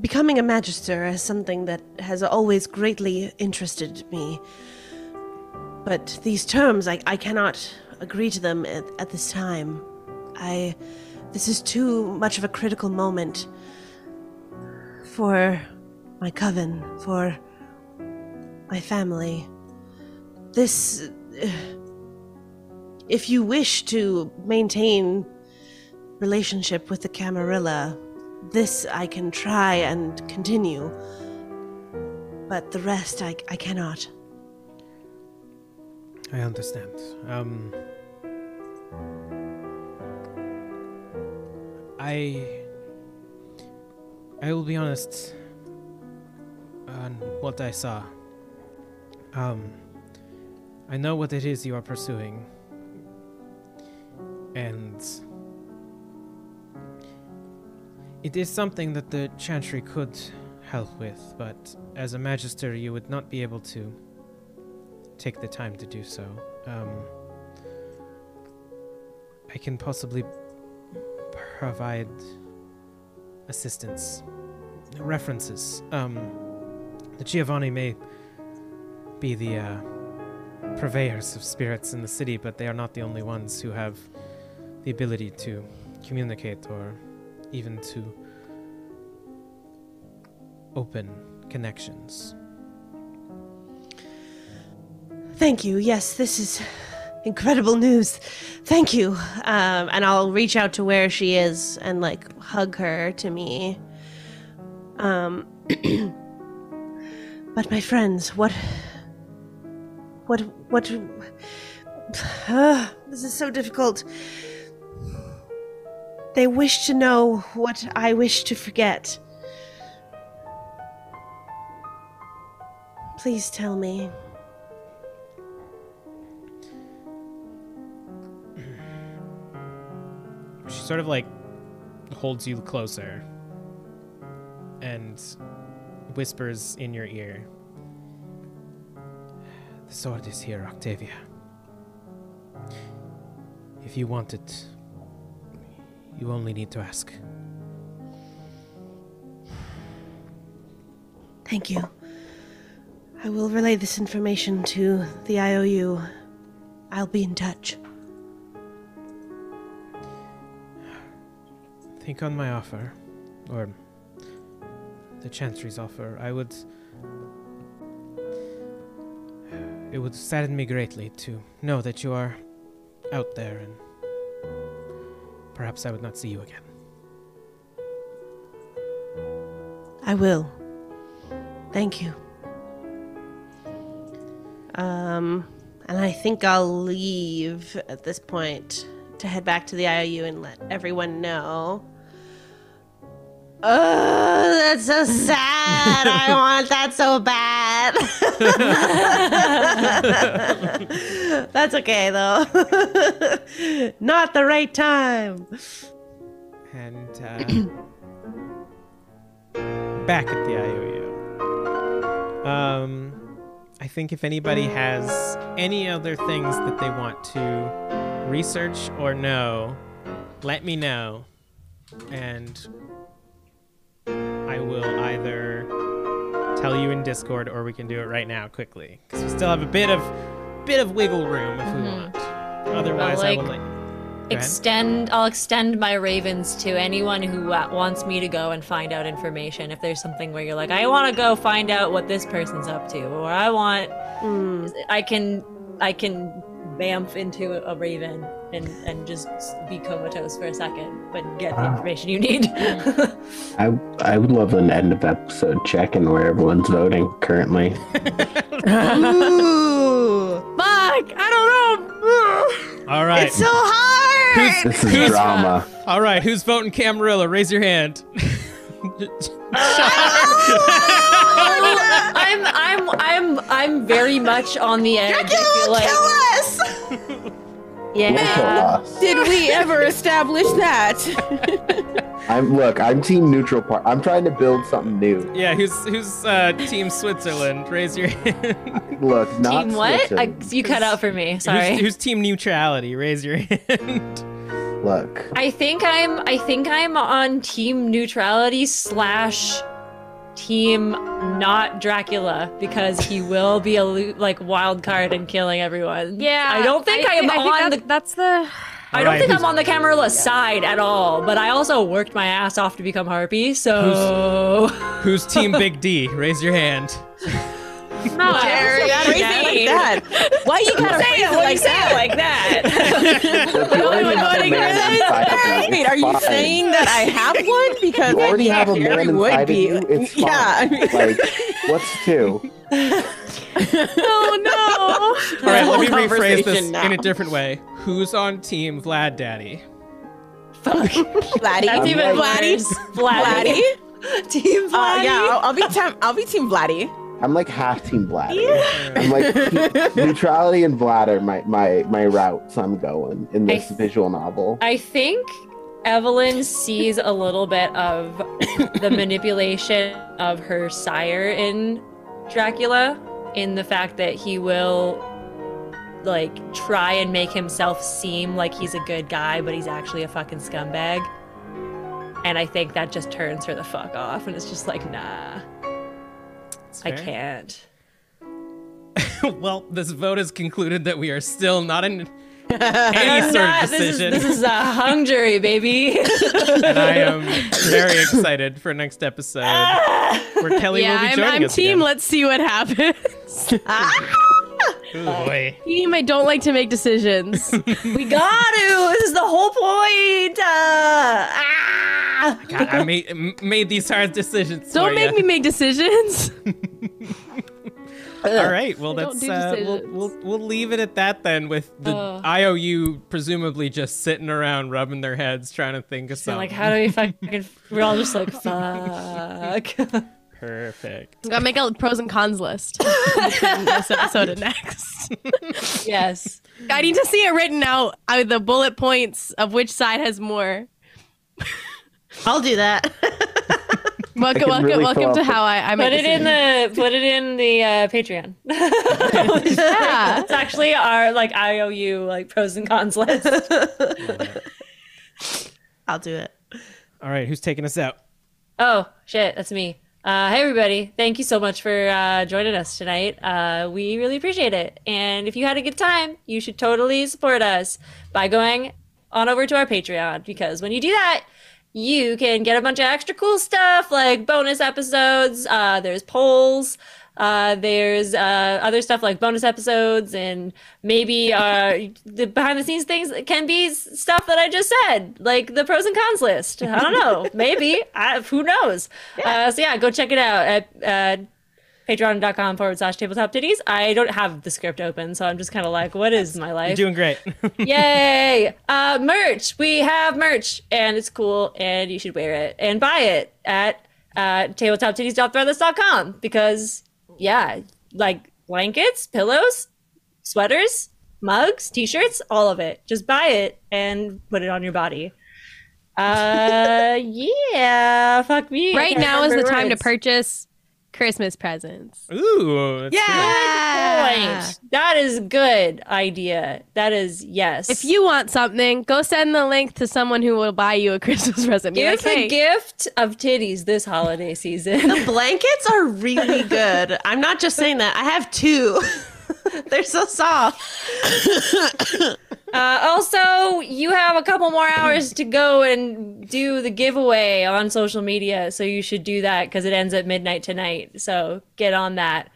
Becoming a Magister is something that has always greatly interested me. But these terms, I cannot agree to them at this time. This is too much of a critical moment for my coven, for my family. This... if you wish to maintain relationship with the Camarilla, this I can try and continue. But the rest, I cannot. I understand. I will be honest on what I saw. I know what it is you are pursuing, and it is something that the Chantry could help with, but as a Magister you would not be able to take the time to do so. I can possibly provide assistance, references. The Giovanni may be the purveyors of spirits in the city, but they are not the only ones who have the ability to communicate or even to open connections. Thank you. Yes, this is incredible news. Thank you. And I'll reach out to where she is and hug her to me. But my friends, what this is so difficult. They wish to know what I wish to forget. Please tell me. She sort of holds you closer and whispers in your ear. The sword is here, Octavia. If you want it, you only need to ask. Thank you. I will relay this information to the IOU. I'll be in touch. Think on my offer, or the Chantry's offer. It would sadden me greatly to know that you are out there, and perhaps I would not see you again. I will. Thank you. And I think I'll leave at this point to head back to the IOU and let everyone know. Oh, that's so sad. I want that so bad. That's okay, though. Not the right time. And back at the IOU. I think if anybody has any other things that they want to research or know, let me know. And I will either tell you in Discord or we can do it right now quickly. Because we still have a bit of wiggle room if we want. Otherwise, I will I'll extend my ravens to anyone who wants me to go and find out information. If there's something where you're like, I want to go find out what this person's up to, or I want, I can bamf into a raven and just be comatose for a second, but get the information you need. I would love an end of episode check-in where everyone's voting currently. Ooh. Fuck! I don't know. All right. It's so hard. This is drama. All right, who's voting Camarilla? Raise your hand. I'm very much on the edge. I feel like Kill us. Yeah. Did we ever establish that? I'm team neutral part. I'm trying to build something new. Yeah, who's team Switzerland? Raise your hand. Look, not team what? You cut out for me. Sorry. Who's team neutrality? Raise your hand. Look. I think I'm on team neutrality / team not Dracula, because he will be a wild card and killing everyone. Yeah. I don't think I'm on the Camarilla side at all, but I also worked my ass off to become Harpy, so... Who's team Big D? Raise your hand. No, Jerry, Like that. Why you gotta say it like that? Wait, are you saying that I have one? Because You already have a man inside of you. It's fine. Yeah. Like, what's two? Oh no! All right, let me rephrase this Conversation now. in a different way. Who's on team Vlad Daddy? Vladdy. That's even worse. Vladdy. Team Vladdy. Yeah, I'll be Team Vladdy. I'm like half team Vlad. I'm like neutrality and Vlad are my routes I'm going in this visual novel. I think Evelyn sees a little bit of the manipulation of her sire in Dracula, in the fact that he will try and make himself seem like he's a good guy, but he's actually a fucking scumbag. And I think that just turns her the fuck off, and it's just like, nah, I can't. Well, this vote has concluded that we are still not in any sort of decision. This is a hung jury, baby. And I am very excited for next episode where Kelly will be joining I'm us team. again. Let's see what happens. Ooh, boy. Team, I don't like to make decisions. We got to. This is the whole point. God, I made these hard decisions. Don't make me make decisions. All right, well don't do we'll leave it at that then, with the IOU presumably just sitting around rubbing their heads trying to think of something. Like, how do we fucking? We're all just like, fuck. Perfect. Gotta make a pros and cons list between this episode and next. Yes. I need to see it written out, the bullet points of which side has more. I'll do that. Welcome to how I make put it in the Patreon. Yeah. It's actually our IOU pros and cons list. I'll do it. All right, who's taking us out? Oh shit, that's me. Hey everybody, thank you so much for joining us tonight. We really appreciate it. And if you had a good time, you should totally support us by going on over to our Patreon, because when you do that, you can get a bunch of extra cool stuff like bonus episodes. There's polls. There's other stuff like bonus episodes, and maybe the behind the scenes things can be stuff that I just said, like the pros and cons list. I don't know. Maybe. Who knows? Yeah. So yeah, go check it out at patreon.com/tabletop titties. I don't have the script open, so I'm just kind of like, what is my life? You're doing great. Yay! Merch. We have merch, and it's cool, and you should wear it and buy it at tabletoptitties.threadless.com, because yeah, blankets, pillows, sweaters, mugs, t-shirts, all of it. Just buy it and put it on your body. Yeah. Fuck me. Right now is the Remember time to words. purchase Christmas presents. Ooh. That's Yeah. Point. That is a good idea. That is yes. If you want something, go send the link to someone who will buy you a Christmas present. Be give like, the hey, gift of titties this holiday season. The blankets are really good. I'm not just saying that. I have 2. They're so soft. Also, you have a couple more hours to go and do the giveaway on social media, so you should do that because it ends at midnight tonight. So get on that.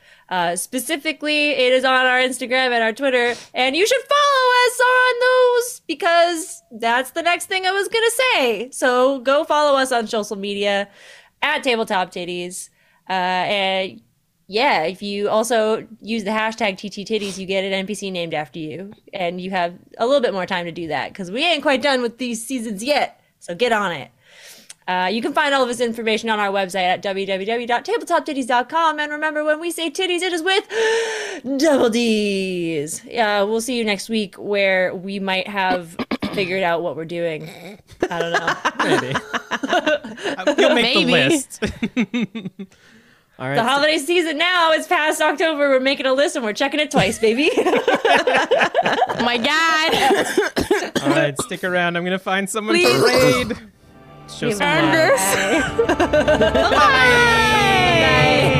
Specifically, it is on our Instagram and our Twitter, and you should follow us on those because that's the next thing I was gonna say. So go follow us on social media at Tabletop Tiddies. And yeah, if you also use the hashtag TTTitties, you get an NPC named after you. And you have a little bit more time to do that because we ain't quite done with these seasons yet. So get on it. You can find all of this information on our website at www.tabletoptitties.com. And remember, when we say titties, it is with double D's. We'll see you next week where we might have figured out what we're doing. I don't know. Maybe. You'll make the Maybe. list. All right. The holiday season now is past October. We're making a list and we're checking it twice, baby. oh my God. All right, stick around. I'm gonna find someone Please. to raid. Show some love. Bye.